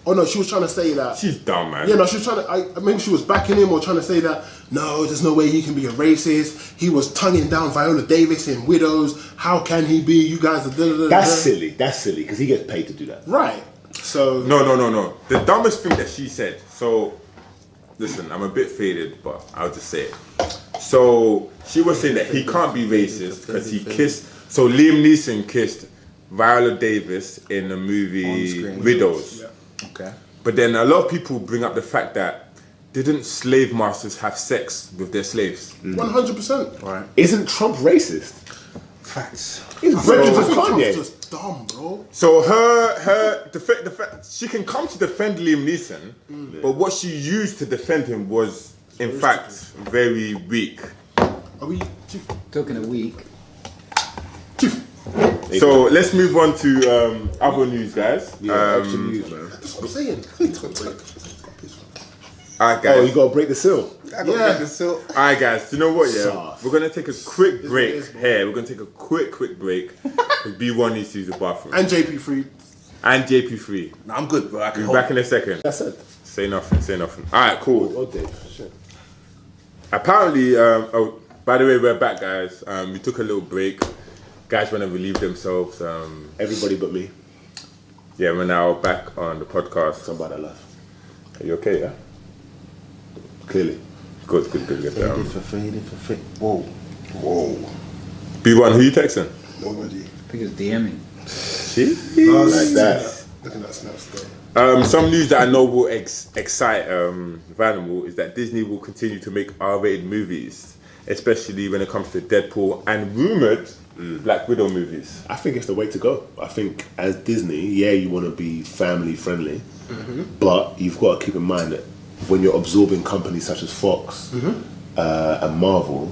Oh no, she was trying to say that. She's dumb, man. Yeah, no, she was trying to. Maybe she was backing him or trying to say that. No, there's no way he can be a racist. He was tonguing down Viola Davis in Widows. How can he be? You guys are. That's silly. That's silly because he gets paid to do that. Right. So No. The dumbest thing that she said. So, listen, I'm a bit faded, but I'll just say it. So she was saying that he can't be racist because he kissed. So Liam Neeson kissed Viola Davis in the movie On-screen. Widows. Yeah. Okay. But then a lot of people bring up the fact that didn't slave masters have sex with their slaves? 100%. Right. Isn't Trump racist? Facts. He's I brethren with think Trump's Kanye. just dumb, bro. So the fact she can come to defend Liam Neeson, but what she used to defend him was in fact very weak. Are we? Chief? Talking a week. So let's move on to other news, guys. Yeah, extra news, man. That's what I'm saying. Alright, Oh, guys. you gotta break the seal. Yeah. Alright, guys. You know what? Yeah, Sauce. we're gonna take a quick break is, bro. here. We're gonna take a quick break. Because B1 needs to use the bathroom And JP3. and JP3. No, I'm good, bro. I can We'll be hold back in a second. That's it. Say nothing. Alright, cool. Oh, Dave. Shit. Apparently, oh, by the way, we're back, guys. We took a little break. Guys want to relieve themselves. Everybody but me. Yeah, we're now back on the podcast. Somebody left. Are you okay? Yeah. Clearly. Good. Faded for fit. Whoa. B1, who you texting? Nobody. I think it's DMing. See? Like that. Look at that snaps though. Some news that I know will excite Vanimal is that Disney will continue to make R-rated movies, especially when it comes to Deadpool and rumored Black Widow movies. I think it's the way to go. I think as Disney, yeah, you want to be family friendly, but you've got to keep in mind that when you're absorbing companies such as Fox and Marvel,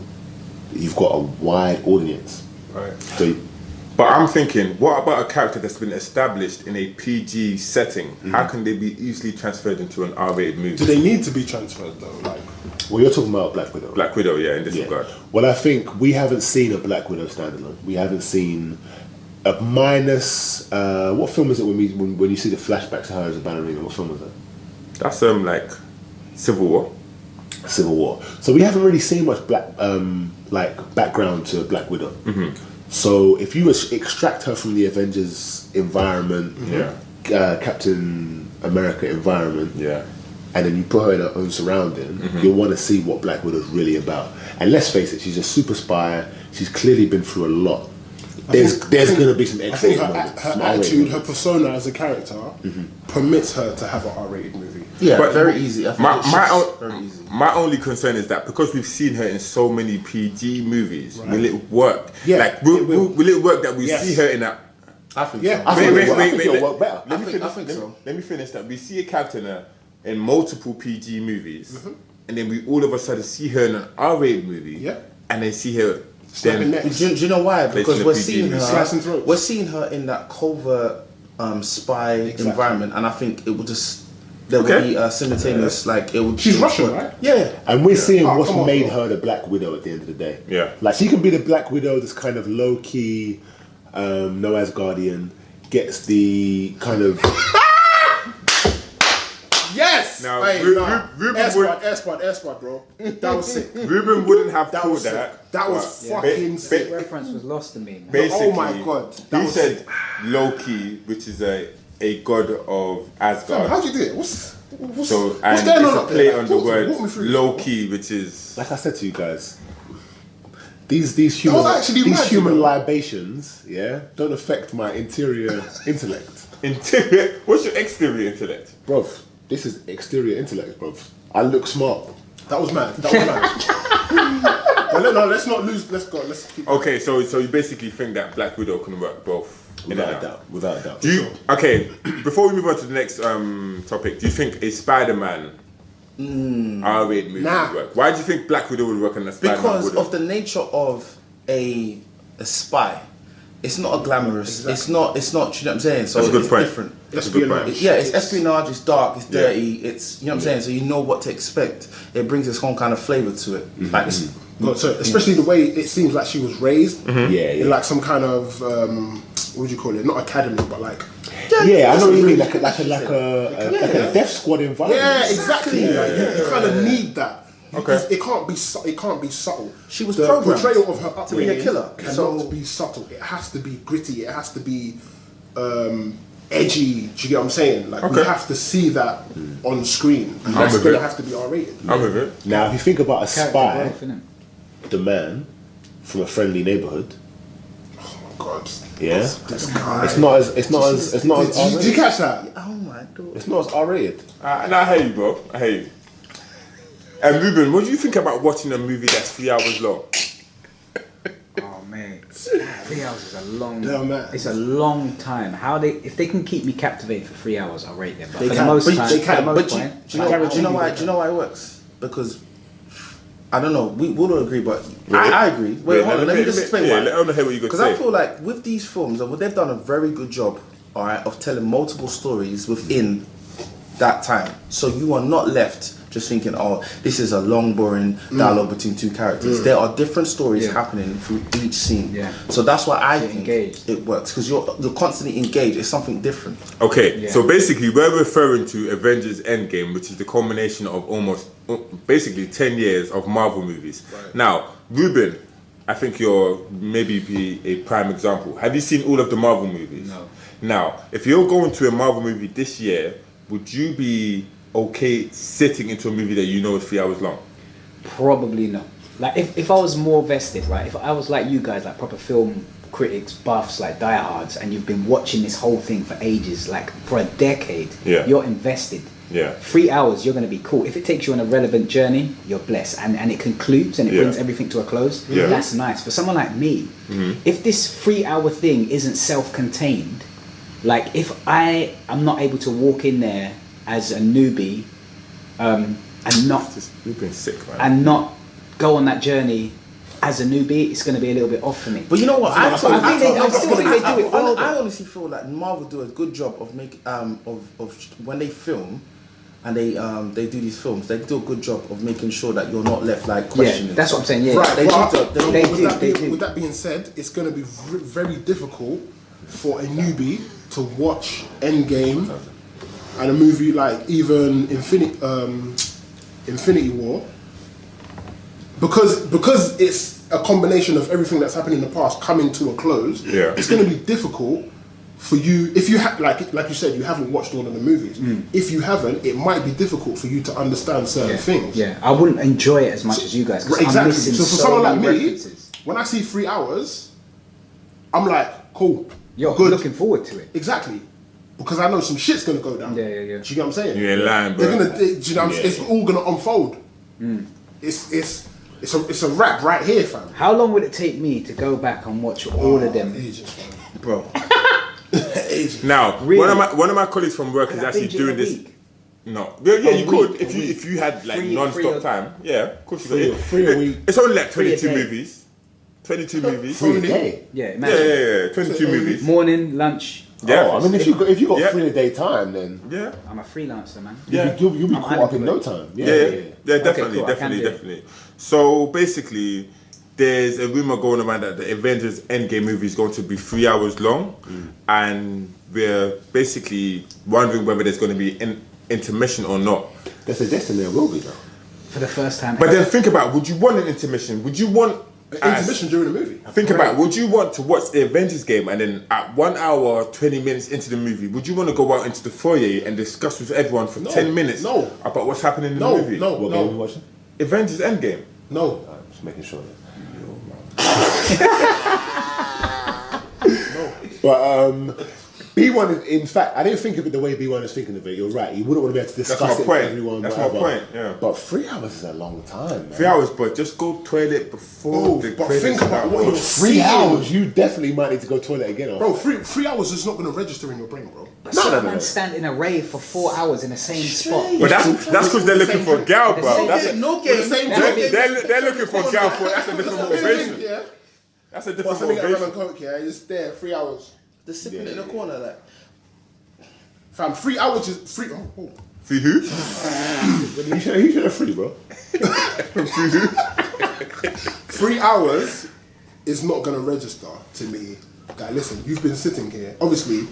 you've got a wide audience. Right. So But I'm thinking, what about a character that's been established in a PG setting? How can they be easily transferred into an R-rated Do movie? they need to be transferred though? Like, well, you're talking about Black Widow. Black Widow, yeah, in this Yeah. regard. Well, I think we haven't seen a Black Widow standalone. We haven't seen a minus. What film is it when you see the flashbacks of her as a ballerina? What film was that? That's like Civil War. Civil War. So we haven't really seen much black, like background to Black Widow. So if you extract her from the Avengers environment, Captain America environment, Yeah. and then you put her in her own surrounding, you'll want to see what Black Widow's really about. And let's face it, she's a super spy. She's clearly been through a lot. there's going to be some I extra think moments, her some R-rated attitude, her moments. persona as a character permits her to have an R-rated movie. Yeah, But very easy. I think very easy. My only concern is that because we've seen her in so many PG movies, will it work? Yeah, like will it work that we Yes. see her in that? I think Yeah, so. I think it'll Let- work better. Let me finish. I think so. Let me finish that. We see a character in multiple PG movies, and then we all of a sudden see her in an R-rated movie, Yeah. and then see her Snapping then. necks. Do you know why? Because the we're PG seeing movie. Slicing her. throats. We're seeing her in that covert spy environment, and I think it will just there will be a simultaneous like it would. She's Russian, right? Yeah. And we're seeing Oh, what's come on, made bro. her the Black Widow at the end of the day. Yeah. Like she can be the Black Widow that's kind of low key, no Asgardian, gets the kind of Yes! Now, Hey, Reuben S spot, bro. That was sick. Ruben wouldn't have That thought was that. sick. That was but fucking ba- sick. ba- Reference was lost to me, man. Basically, Oh my God, that he was said Loki, which is a god of Asgard. How'd you do it? What's So, and what's going it's on a up play there? on the Talk to me, word walk me through. Loki, which is like I said to you guys. These human actually mad, you know. libations, yeah, don't affect my interior intellect, interior. What's your exterior intellect? bruv. This is exterior intellect, bruv. I look smart. That was mad. That was mad. But no, let's not lose. Let's go. Let's keep. Okay, so you basically think that Black Widow can work both. in and Without a out. doubt. Without a doubt. Do you okay? Before we move on to the next topic, do you think a Spider-Man R-rated movie Nah. would work? Why do you think Black Widow would work and a Spider-Man Because wouldn't? of the nature of a spy. It's not a glamorous. It's not. You know what I'm saying? So That's a good it's point. different. That's a good point. It's espionage. It's dark. It's Yeah. dirty. It's you know what I'm saying. So you know what to expect. It brings its own kind of flavor to it. Like it's, But so, especially the way it seems like she was raised Yeah, in like some kind of what would you call it? Not academy, but like Yeah, I know what you mean. Like a death squad environment. yeah, exactly. Like, you kind of need that. Okay. It can't be. It can't be subtle. She was the programmed portrayal of her to be a upbringing killer. cannot So- be subtle. It has to be gritty. It has to be edgy. Do you get what I'm saying? Like we Okay. have to see that on screen, and that's with gonna it. have to be R-rated. I'm with it. Now, if you think about a Character spy, growth, innit? the man from a friendly neighborhood, God, yeah, this guy. it's not as Did you R-rated. catch that? oh my god. It's not as R-rated. And I hear you, bro. I hear you. And Ruben, what do you think about watching a movie that's 3 hours long? Oh man, 3 hours is a long. Yeah, man. It's a long time. If they can keep me captivated for 3 hours, I'll rate them. But They for can, the most but time, they can. for the But most do part, you know why it works? Because I don't know. We all agree, but I agree. Wait, hold on. Let me just explain why. Let me hear what you got to Because say. I feel like with these films, they've done a very good job, all right, of telling multiple stories within that time. So you are not left just thinking, oh, this is a long, boring dialogue between two characters. There are different stories happening through each scene. Yeah. So that's why I think engaged. it works, because you're constantly engaged. It's something different. Okay, Yeah. so basically we're referring to Avengers Endgame, which is the culmination of almost basically 10 years of Marvel movies. Right. Now, Ruben, I think you're maybe be a prime example. Have you seen all of the Marvel movies? No. Now, if you're going to a Marvel movie this year, would you be okay sitting into a movie that you know is 3 hours long? probably not. Like if I was more vested, right? If I was like you guys, like proper film critics, buffs, like diehards, and you've been watching this whole thing for ages, like for a decade, Yeah. you're invested. Yeah. 3 hours, you're going to be cool. If it takes you on a relevant journey, you're blessed, and it concludes and it Yeah. brings everything to a close. Yeah. That's nice. For someone like me, if this 3 hour thing isn't self-contained, like if I'm not able to walk in there as a newbie, and not You've been sick, man. and not go on that journey as a newbie, it's going to be a little bit off for me. But you know what? I still think they do it well. I though. honestly feel like Marvel do a good job of making of when they film and they do these films. They do a good job of making sure that you're not left like questioning. Yeah, that's what I'm saying. Yeah, Right, They but do. They with that being said, it's going to be very difficult for a newbie to watch Endgame and a movie like even Infinity War, because it's a combination of everything that's happened in the past coming to a close. Yeah. It's going to be difficult for you if you like you said, you haven't watched all of the movies. If you haven't, it might be difficult for you to understand certain things. Yeah, I wouldn't enjoy it as much as you guys. 'Cause I'm Exactly. missing So for so someone like many me, references. when I see 3 hours, I'm like, cool. You're good. looking forward to it. Exactly. Because I know some shit's gonna go down. Yeah. Do you get what I'm saying? You ain't lying, bro. They're gonna, do you know what I'm saying? It's all gonna unfold. It's a wrap right here, fam. How long would it take me to go back and watch all of them? Ages, fam. Bro. Ages. Now, Really? one of my colleagues from work is Could I actually binge it in doing a this. week? No, yeah, A you could week, if you had like Free non-stop or- time. Yeah, of course you Free- could. free a week. It's only like Free a 22 day. movies. 22 movies. Free a day. Yeah, Yeah, imagine. 22 movies. Morning, lunch. Yeah, Oh, I mean, if you got Yeah. 3 a day time, then yeah. I'm a freelancer, man. Yeah. you'll be I'm caught up in no unemployed. time. Yeah, Yeah. definitely, cool, I can do it. definitely. So basically, there's a rumor going around that the Avengers Endgame movie is going to be 3 hours long, and we're basically wondering whether there's going to be an intermission or not. They're suggesting there will be though. For the first time. But then think about, would you want an intermission? Would you want Intermission during the movie. Think about, would you want to watch the Avengers game and then at 1 hour 20 minutes into the movie, would you want to go out into the foyer and discuss with everyone for 10 minutes no. about what's happening in No, the movie? no. What game are you watching? Avengers Endgame. No. I'm just making sure. But B1 is, in fact, I didn't think of it the way B1 is thinking of it. You're right. You wouldn't want to be able to discuss my it point. with everyone. That's my whatever. point, yeah. But 3 hours is a long time, man. 3 hours, but just go toilet before Oh, the but credits think about start. what you're 3 seeing. hours, you definitely might need to go toilet again. Bro, three hours is not going to register in your brain, bro. No, man, stand in a rave for 4 hours in the same spot. But that's because they're looking for a gal, bro. same That's thing. No game. Same they're looking for a gal for, that's a different motivation. Yeah. That's a But different something at Rum and motivation. Coke, yeah, it's there, 3 hours. They're sipping it in the corner like. Fam, 3 hours is free. Oh. See who? You should have 3, bro. 3 hours is not going to register to me. Guy, listen, you've been sitting here. Obviously,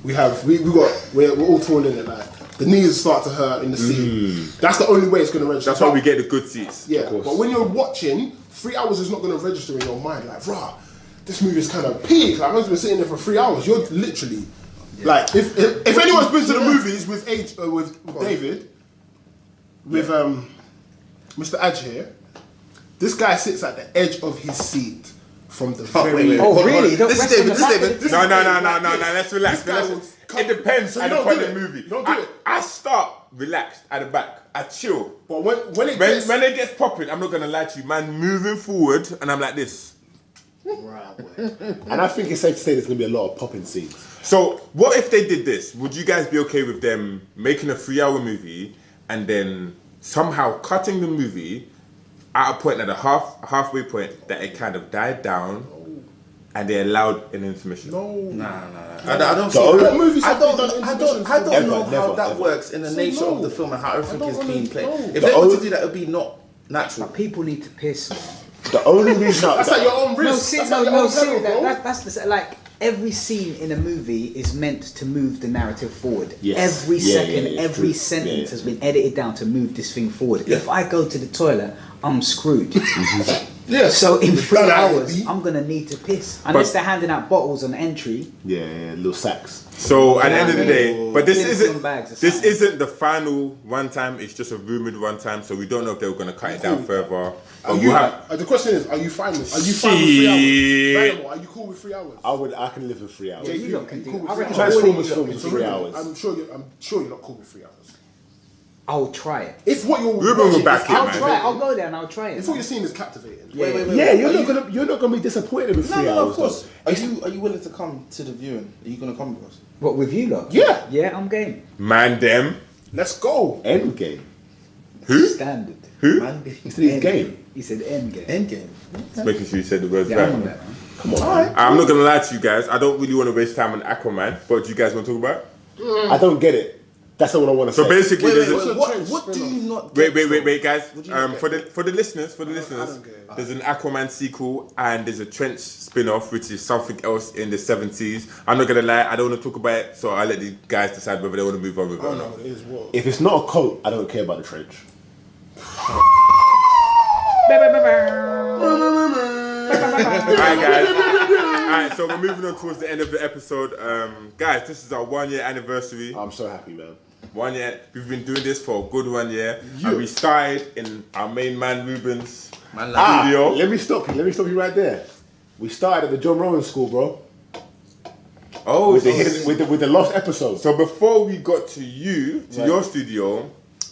we're all tall in it. Like the knees start to hurt in the seat. That's the only way it's going to register. That's why we get the good seats. Yeah, but when you're watching, 3 hours is not going to register in your mind. Like, rah, this movie is kind of peak. Like, I've been sitting there for 3 hours. You're literally like, if anyone's been to the movies with David, with Mr. Adge here, this guy sits at the edge of his seat from the very. wait. Oh, Hold on, really? hold on. Don't This is rest on David, the this is back of David. the- No, let's relax. This guy Let's- will It depends So at you the don't point do of the it. movie. You don't do it. I start relaxed at the back. I chill. But when it When gets, it gets popping, I'm not gonna lie to you, man. Moving forward, and I'm like this. And I think it's safe to say there's going to be a lot of popping scenes. So, what if they did this? Would you guys be okay with them making a 3 hour movie and then somehow cutting the movie at a point, at a halfway point, that it kind of died down and they allowed an intermission? Nah. I don't see. So, what movies I have they done don't intermissions know Never, how never, that ever. works in the nature of the film and how everything is don't being wanna played. know. If they were to do that, it would be not natural. But people need to piss, man. The only reason that's at your own risk. No, see, That's no, at your no, own see, peril, bro. that's the, like every scene in a movie is meant to move the narrative forward. Yes. Every Yeah, second, yeah, yeah, every true. sentence Yeah. has been edited down to move this thing forward. If I go to the toilet, I'm screwed. Yeah. So in 3 Done that, hours, B. I'm gonna need to piss unless they're handing out bottles on entry. Yeah, little sacks. So at the end of the day, but this Film bags or isn't something. the final runtime. It's just a rumored runtime, so we don't know if they were going to cut it down further. Are But you, we'll have, the question is, are you fine with 3 hours? Shit. Furthermore, are you cool with 3 hours? I can live for 3 hours. Yeah, you lot can do. cool with I 3 reckon hours? Transformers all film of is you- 3 hours. I'm sure you're not cool with 3 hours. I'll try it. If what you're Ruben will watching back is it, I'll man. try it. I'll go there and I'll try it. if what you're seeing is captivating. Yeah. Yeah, you're not gonna be disappointed with 3 No, hours. of course. Are you willing to come to the viewing? Are you gonna come with us? What with you lot? Yeah. Yeah, I'm game. man, them. Let's go. Though. Endgame. Who? Standard. Who? He said his game. He said end game. Endgame. Just making sure you said the words Yeah, I'm right. on that, man. Come on. I'm not gonna lie to you guys. I don't really want to waste time on Aquaman. But do you guys want to talk about it? I don't get it. That's not what I want to So say. basically, Wait, there's wait, a, wait. What do you not get? wait, guys. What do you not get? For the listeners, don't get it. there's an Aquaman sequel and there's a Trench spin-off, which is something else in the 70s. I'm not gonna lie, I don't want to talk about it, so I'll let the guys decide whether they want to move on with it I or don't know not. what it is. What? If it's not a coat, I don't care about the trench. Alright, guys. Alright, so we're moving on towards the end of the episode. Guys, this is our 1 year anniversary. I'm so happy, man. 1 year. We've been doing this for a good 1 year, and we started in our main man Reuben's studio. Let me stop you right there. We started at the John Rowan School, bro. Oh, With the lost episode. So before we got to your studio,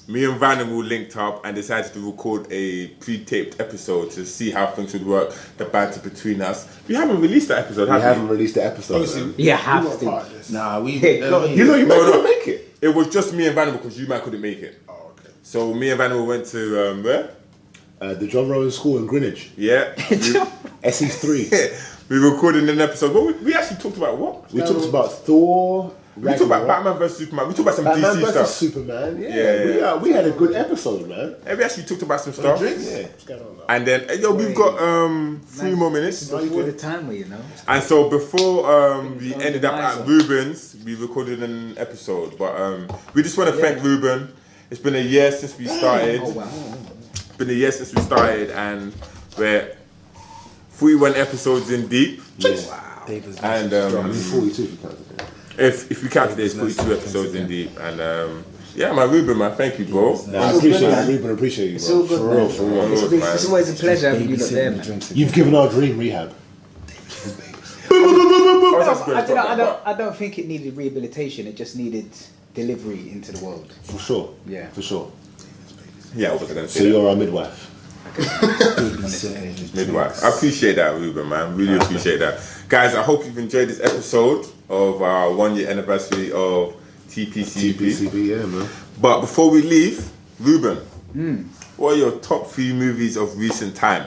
me and Vanimal linked up and decided to record a pre-taped episode to see how things would work, the banter between us. We haven't released that episode, we haven't released the episode. Obviously, You have we were to. part of this. Nah, we. You know you might not make it. It was just me and Vanimal because you man couldn't make it. Oh, okay. So me and Vanimal went to where? The John Rowan School in Greenwich. Yeah. SE3. We recorded an episode. Well, we actually talked about what? We talked about Thor. We talked about Batman vs Superman. We talked about some Batman DC versus stuff. Superman. Yeah. We had a good episode, man. And we actually talked about some stuff. Yeah. What's going on now? And then we've got 3 more minutes. Before the time, you know. And so before we Things ended up nicer. at Reuben's, we recorded an episode. But we just want to thank Reuben. It's been a year since we started. Oh wow. It's been a year since we started, and we're 41 episodes in deep. Wow. And I mean, 42 if you count it. if we count today, it's 42 episodes in deep. And yeah, my Reuben, man, thank you, bro. I appreciate that, Reuben. I appreciate you, It's bro. all good, For man. real, for real. It's always a pleasure having you lot there, man. You've given our dream rehab. I don't think it needed rehabilitation. It just needed delivery into the world. For sure. Yeah. For sure. Yeah, I wasn't going to So say that. you're our midwife. Midwife. I appreciate that, Reuben, man. Really appreciate that. Guys, I hope you've enjoyed this episode of our 1-year anniversary of TPCB. TPCB, yeah, man. But before we leave, Reuben, what are your top 3 movies of recent time?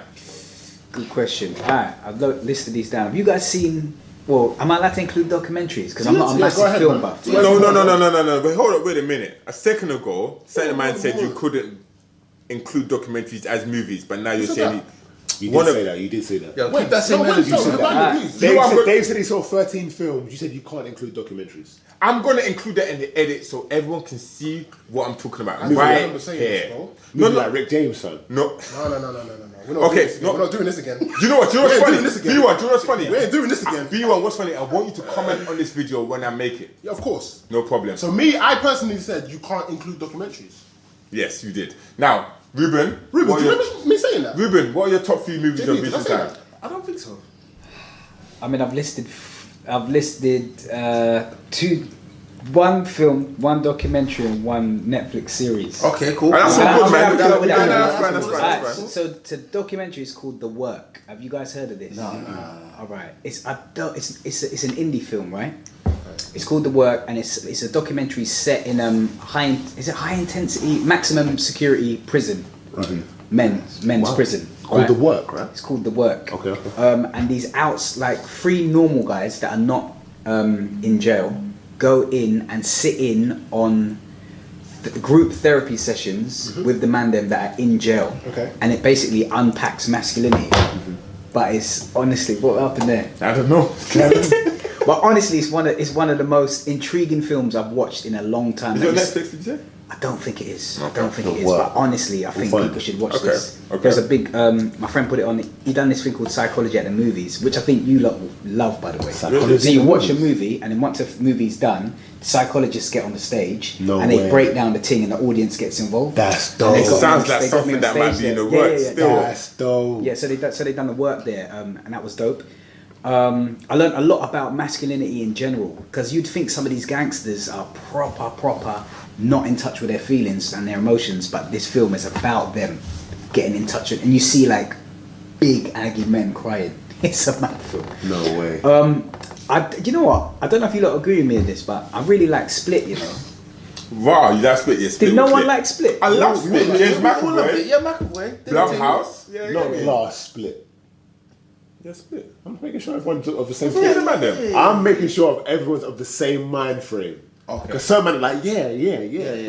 Good question. Alright, I've listed these down. Have you guys seen? Well, am I allowed to include documentaries? Because I'm not a Yeah, go massive ahead, film man. buff. No. But hold up, wait a minute. A second ago, certain man said you couldn't include documentaries as movies, but now you're said saying You One did of- say that. You did say that. Yo, keep that same energy. You said that. Alright. please. Dave said he saw 13 films. You said you can't include documentaries. I'm gonna include that in the edit so everyone can see what I'm talking about. I don't Right remember saying this, here. bro. Movie like Rick James, son. No. No. We're not Okay, doing this again. no. We're not doing this again. Do you know what? We ain't funny? doing this again. B1, do you know what's funny? We ain't doing this again. B1, what's funny? I want you to comment on this video when I make it. Yeah, of course. No problem. So I personally said you can't include documentaries. Yes, you did. Now, Reuben. Ruben, what do are you your- remember me saying that? Reuben, what are your top 3 movies JB, of did I recent say time? that? I don't think so. I mean, I've listed 1 film, 1 documentary, and 1 Netflix series. Okay, cool. That's Yeah, all good, I'm man. gonna go with that. Yeah, no, that's fine. Alright, so the documentary is called The Work. Have you guys heard of this? No. All right. It's an indie film, right? It's called The Work, and it's a documentary set in high intensity, maximum security prison, men's prison. Called right? The Work, right? It's called The Work. Okay. And these like 3 normal guys that are not in jail go in and sit in on group therapy sessions with the man them that are in jail. Okay. And it basically unpacks masculinity. But it's honestly, what happened there? I don't know. But honestly, it's one of the most intriguing films I've watched in a long time. Is it on Like, it's- Netflix, did you say? I don't think it is. Okay. I don't think it is. Well, But honestly, I think find people it. should watch Okay. this. Okay. There's a big. My friend put it on. He done this thing called Psychology at the Movies, which I think you lot love, by the way. Psychology So you at the watch a Movies? movie, and then once the movie's done, psychologists get on the stage No and they way. break down the thing, and the audience gets involved. That's And dope. they It got sounds me- like they got me something on that might stage be in there. the works still. That's dope. Yeah, so they done the work there, and that was dope. I learned a lot about masculinity in general, because you'd think some of these gangsters are proper not in touch with their feelings and their emotions, but this film is about them getting in touch with, and you see like big aggy men crying. It's a mad film. No way. You know what? I don't know if you lot agree with me on this, but I really like Split. You know, Wow, you like Split? Yeah, Split. did no was one lit. like Split? I love Split. James We all love it. McAvoy. Yeah, McAvoy. Blumhouse. Yeah, Not yeah. Glass Split. Yeah, Split. I'm making sure everyone's of the same Yeah, the thing. man them. I'm making sure everyone's of the same mind frame. Okay. Because some men are like, yeah, but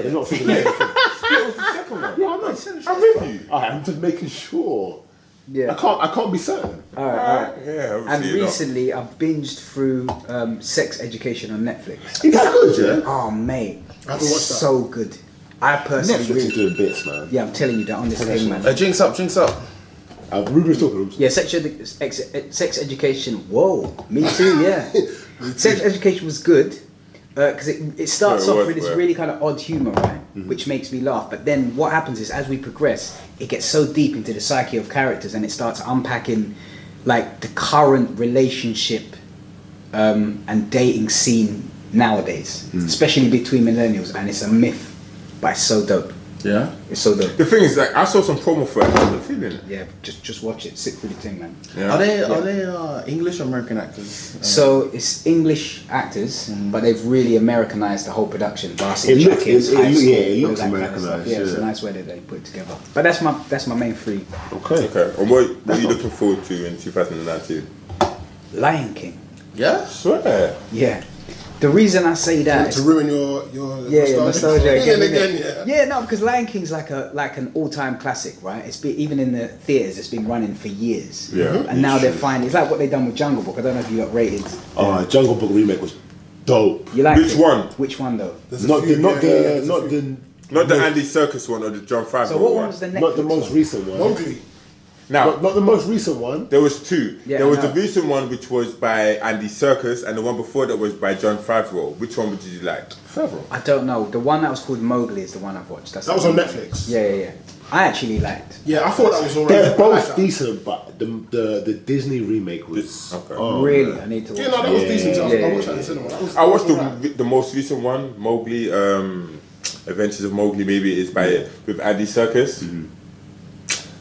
they're not thinking the same thing. Split was the second one. Yeah, I know. I'm with you. Alright, I'm just making sure. Yeah. I can't be certain. All right. Yeah, And obviously you're not. recently, I binged through Sex Education on Netflix. Is that good, yeah? Oh, mate, I haven't watched that. so good. I personally, Netflix is doing bits, man. yeah, I'm telling you that on this thing, man. Drinks up. Ruben's talking. Yeah, sex education. Whoa, me too. Yeah, sex education was good because it starts Yeah, it off was, with this yeah. really kind of odd humor, right, which makes me laugh. But then what happens is, as we progress, it gets so deep into the psyche of characters, and it starts unpacking like the current relationship and dating scene nowadays, especially between millennials, and it's a myth, but it's so dope. Yeah, it's so dope. The thing is, like, I saw some promo for it. I wasn't feeling it. Yeah, just watch it. Sit through the thing, man. Yeah. Are they English or American actors? So it's English actors, but they've really Americanized the whole production. Varsity It looks- jackets, it- high school, it all looks that kind of Americanized, stuff. Yeah, it's a yeah. nice way that they put it together. But that's my main three. Okay. Okay. And what are you looking forward to in 2019? Lion King. Yeah. Swear. Yeah. The reason I say that To is ruin your nostalgia again, innit? yeah. Yeah, no, because Lion King's like an all-time classic, right? It's been, even in the theaters, it's been running for years. Yeah. And now they're finding, it's like what they done with Jungle Book. I don't know if you got rated. Jungle Book remake was dope. You like Which it? one? Which one though? Not the Not the Andy Serkis one or the John Favreau So what one. was the Netflix not the most one? recent one. Mowgli. Now, Not the most recent one. there was two. Yeah, there was I the know. recent one which was by Andy Serkis, and the one before that was by John Favreau. Which one did you like? Favreau. I don't know. The one that was called Mowgli is the one I've watched. That's That was the on one. Netflix. Yeah. I actually liked. Yeah, I thought that was alright. They're I both like that. decent, but the Disney remake was Okay. Really, man. I need to watch Yeah, no, that was it. decent. I Yeah. watched that in the cinema. That was I watched alright. the most recent one, Mowgli, Adventures of Mowgli. Maybe it is by with Andy Serkis.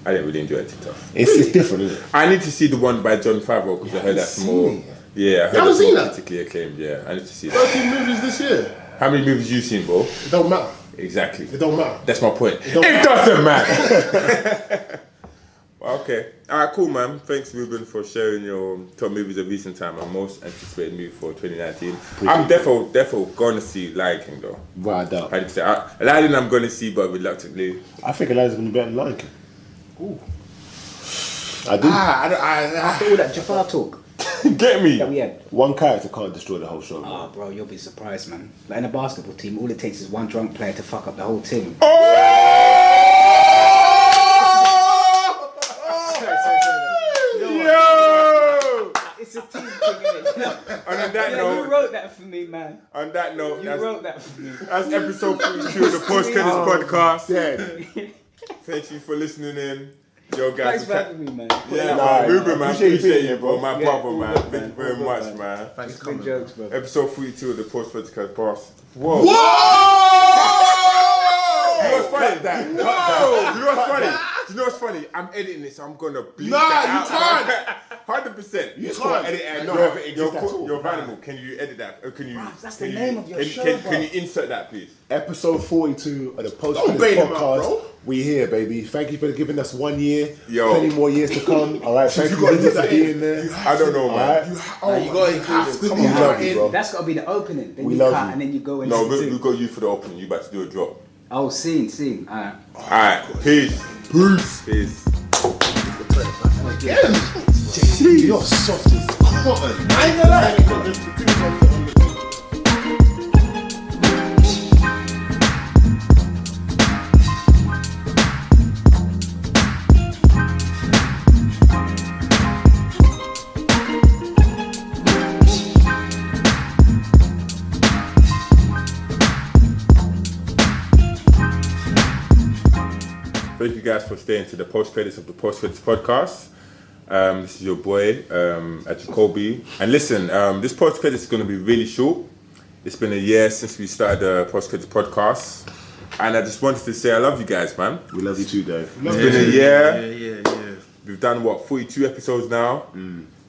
I didn't really enjoy it too tough. It's different, isn't it? I need to see the one by John Favreau because I heard that's more. seen it. Yeah, I heard haven't that's seen more that? critically acclaimed. Yeah, I need to see that. 13 movies this year. How many movies you seen, bro? It don't matter. Exactly. It don't matter. That's my point. It don't doesn't matter. Well, okay. All right, cool, man. Thanks, Reuben, for sharing your top movies of recent time and most anticipated movie for 2019. I'm definitely going to see Lion King, though. Without a doubt. 100%. Aladdin I'm going to see, but reluctantly. I think Aladdin's gonna be better than Lion King. Ooh. I do. After all that Jafar talk Get me. that we had. One character can't destroy the whole show. man. Oh, bro, you'll be surprised, man. Like in a basketball team, all it takes is one drunk player to fuck up the whole team. Yo! It's a team thing, innit? And on that You note, wrote that for me, man. on that note, You wrote that for me. that's episode 42 of the Post Credits Podcast. Yeah. Thank you for listening in. Yo, guys. Thanks for having me, man. Yeah, Nah, man. Reuben, man. appreciate you Appreciate being you, bro. My Yeah, brother, all man. good, Thank man. you very All good, much, man. man. It's good jokes, bro. Episode 42 of the Post Podcast Pass. Whoa. Whoa! You know what's funny? You know what's funny? You know what's funny? I'm editing this, so I'm gonna bleep Nah, that you out. can't. 100%. You Just can't. gotta edit it and No, have it it exist exists at all. Your animal. Can you edit that? Can you? that's can the you- name of your can, show, Can bro. you insert that, please? Episode 42 of the Post Don't Credits bait him out, Podcast. bro. We here, baby. Thank you for giving us 1 year. Yo. Plenty more years to come. All right. Thank You you gotta for do that being in. there. I don't know, All man. right. You you gotta include have it. to Come do on, we love that you, in. bro. That's got to be the opening. Then We you love cut you. and then you go into No, the we thing. got you for the opening. You about to do a drop. Oh, scene. Alright. Alright, peace. Peace. You're soft as cotton. I ain't gonna lie. Thank you guys for staying to the post credits of the Post Credits Podcast. This is your boy at Jacoby. And listen, this post credits is going to be really short. It's been a year since we started the Post Credits Podcast. And I just wanted to say I love you guys, man. We love you too, Dave. It's been a year. Yeah. We've done, 42 episodes now.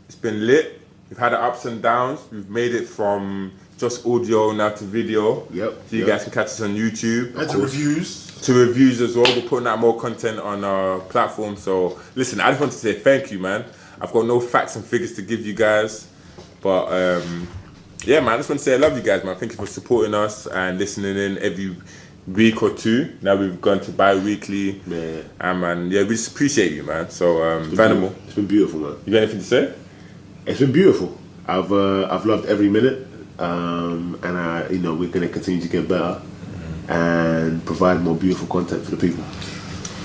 It's been lit. We've had the ups and downs. We've made it from just audio now to video. Yep, So you yep. guys can catch us on YouTube. And to reviews. To reviews as well. We're putting out more content on our platform. So listen, I just want to say thank you, man. I've got no facts and figures to give you guys, but yeah, man, I just want to say I love you guys, man. Thank you for supporting us and listening in every week or two. Now we've gone to bi-weekly, Yeah. and man, yeah, we just appreciate you, man. So Vanimal, It's been beautiful, man. you got anything to say? It's been beautiful. I've loved every minute, and we're gonna continue to get better and provide more beautiful content for the people.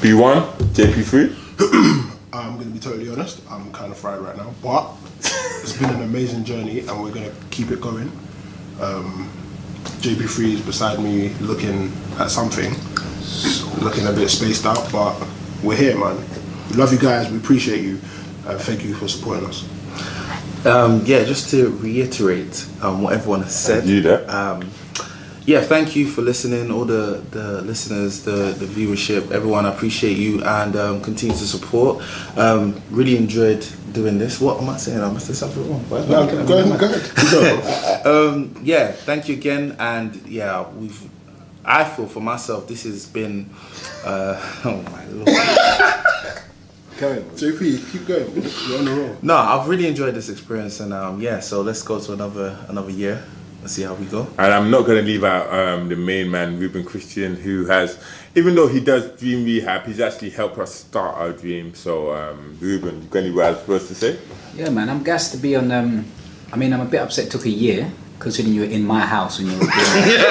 B1, JP3. I'm going to be totally honest, I'm kind of fried right now, but it's been an amazing journey and we're going to keep it going. JP3 is beside me looking at something, looking a bit spaced out, but we're here, man. We love you guys, we appreciate you. thank you for supporting us. Yeah, just to reiterate what everyone has said. You there? Yeah, thank you for listening, all the listeners, the viewership, everyone. I appreciate you and continue to support. Really enjoyed doing this. What am I saying? I must have something wrong. No, go ahead. Yeah, thank you again, and yeah, I feel for myself this has been oh my lord. JP, keep going. You're on the roll. No, I've really enjoyed this experience, and yeah, so let's go to another year. Let's see how we go. And I'm not going to leave out the main man, Reuben Christian, who has, even though he does Dream Rehab, he's actually helped us start our dream. So, Reuben, you got any words for us to say? Yeah, man, I'm gassed to be on. I mean, I'm a bit upset it took a year, considering you were in my house when you were recording.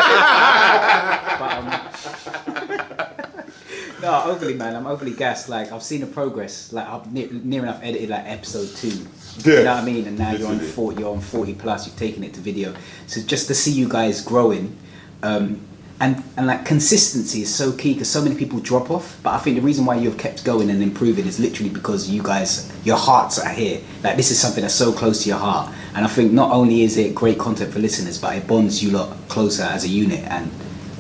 No, overly, man. I'm overly gassed. Like, I've seen the progress. Like, I've near enough edited like episode 2. Yeah. You know what I mean? And now you're on 40 plus. You've taken it to video. So just to see you guys growing, and like consistency is so key because so many people drop off. But I think the reason why you've kept going and improving is literally because you guys, your hearts are here. Like, this is something that's so close to your heart. And I think not only is it great content for listeners, but it bonds you lot closer as a unit. And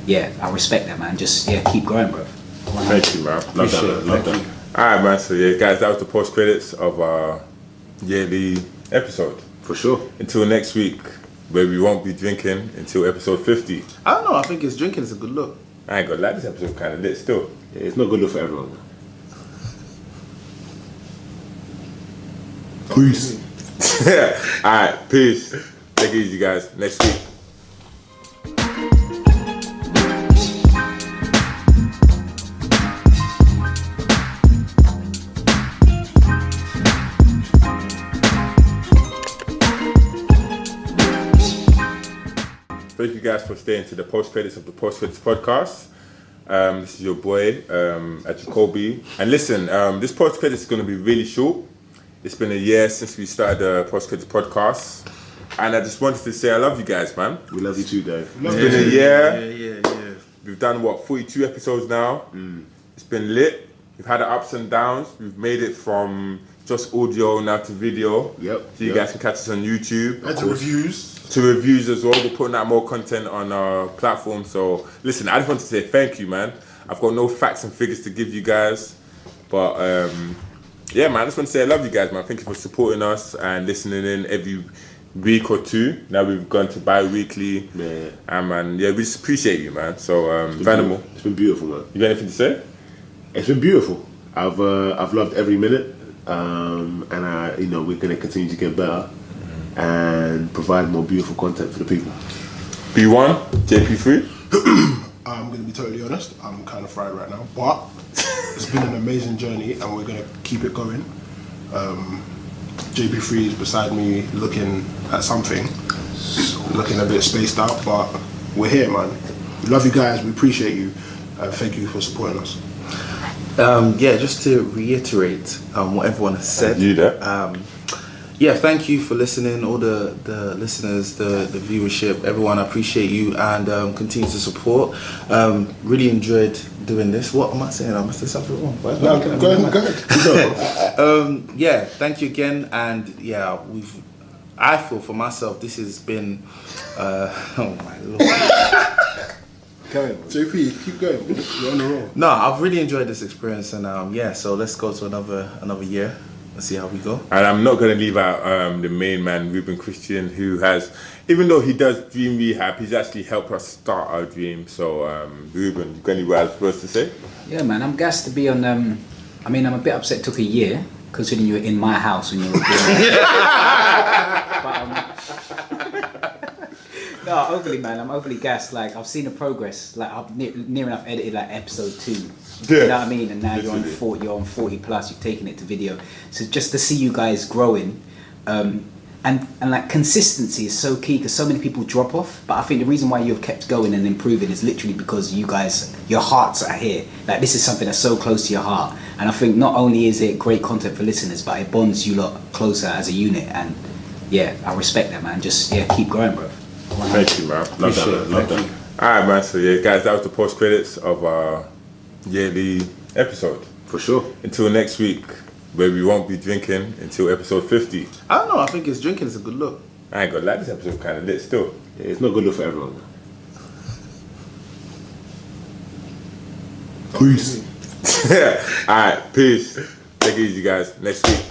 yeah, I respect that, man. Just keep growing, bro. Thank you, man. Love that. Alright, man. So yeah, guys, that was the post credits of our yearly episode. For sure. Until next week, where we won't be drinking until episode 50. I don't know. I think drinking is a good look. I ain't gonna lie, this episode kind of lit still. Yeah, it's not good enough for everyone. Peace. Alright, peace. Take it easy, guys. Next week. Thank you guys for staying to the post credits of the post credits podcast. This is your boy Jacoby, and listen, this post credits is going to be really short. It's been a year since we started the post credits podcast, and I just wanted to say I love you guys, man. We love you too, Dave. It's been a year. Yeah. We've done 42 episodes now. It's been lit. We've had the ups and downs. We've made it from just audio now to video. Yep. So you guys can catch us on YouTube. And to reviews. To reviews as well. We're putting out more content on our platform. So listen, I just want to say thank you, man. I've got no facts and figures to give you guys, but yeah, man, I just want to say I love you guys, man. Thank you for supporting us and listening in every week or two. Now we've gone to bi-weekly. Yeah. And man, yeah, we just appreciate you, man. So Vanimal, It's been beautiful, man. you got anything to say? It's been beautiful. I've loved every minute, and we're gonna continue to get better and provide more beautiful content for the people. B1, JP3. I'm going to be totally honest, I'm kind of fried right now, but it's been an amazing journey and we're going to keep it going. JP3 is beside me looking at something, looking a bit spaced out, but we're here, man. We love you guys, we appreciate you, and thank you for supporting us. Yeah, just to reiterate what everyone has said. You there? Yeah, thank you for listening, all the listeners, the viewership, everyone. I appreciate you and continue to support. Really enjoyed doing this. What am I saying? I must have something wrong. No, go ahead. Yeah, thank you again, and yeah, I feel for myself this has been oh my lord. JP, keep going. You're on the roll. No, I've really enjoyed this experience, and yeah, so let's go to another year. Let's see how we go. And I'm not going to leave out the main man, Reuben Christian, who has, even though he does Dream Rehab, he's actually helped us start our dream. So, Reuben, you got any words for us to say? Yeah, man, I'm gassed to be on. I mean, I'm a bit upset it took a year, considering you were in my house when you were recording. No, overly, man. I'm overly gassed. Like, I've seen the progress. Like, I've near enough edited like episode 2. Yeah. You know what I mean? And now you're on 40 plus. You've taken it to video. So just to see you guys growing, and like consistency is so key because so many people drop off. But I think the reason why you've kept going and improving is literally because you guys, your hearts are here. Like, this is something that's so close to your heart. And I think not only is it great content for listeners, but it bonds you lot closer as a unit. And yeah, I respect that, man. Just keep growing, bro. Thank you, man. Love that. Alright, man. So yeah, guys, that was the post credits of our yearly episode. For sure. Until next week, where we won't be drinking until episode 50. I don't know. I think it's drinking is a good look. I ain't gonna lie, this episode kind of lit still. Yeah, it's not good look for everyone. Peace. Alright, peace. Take it easy, guys. Next week.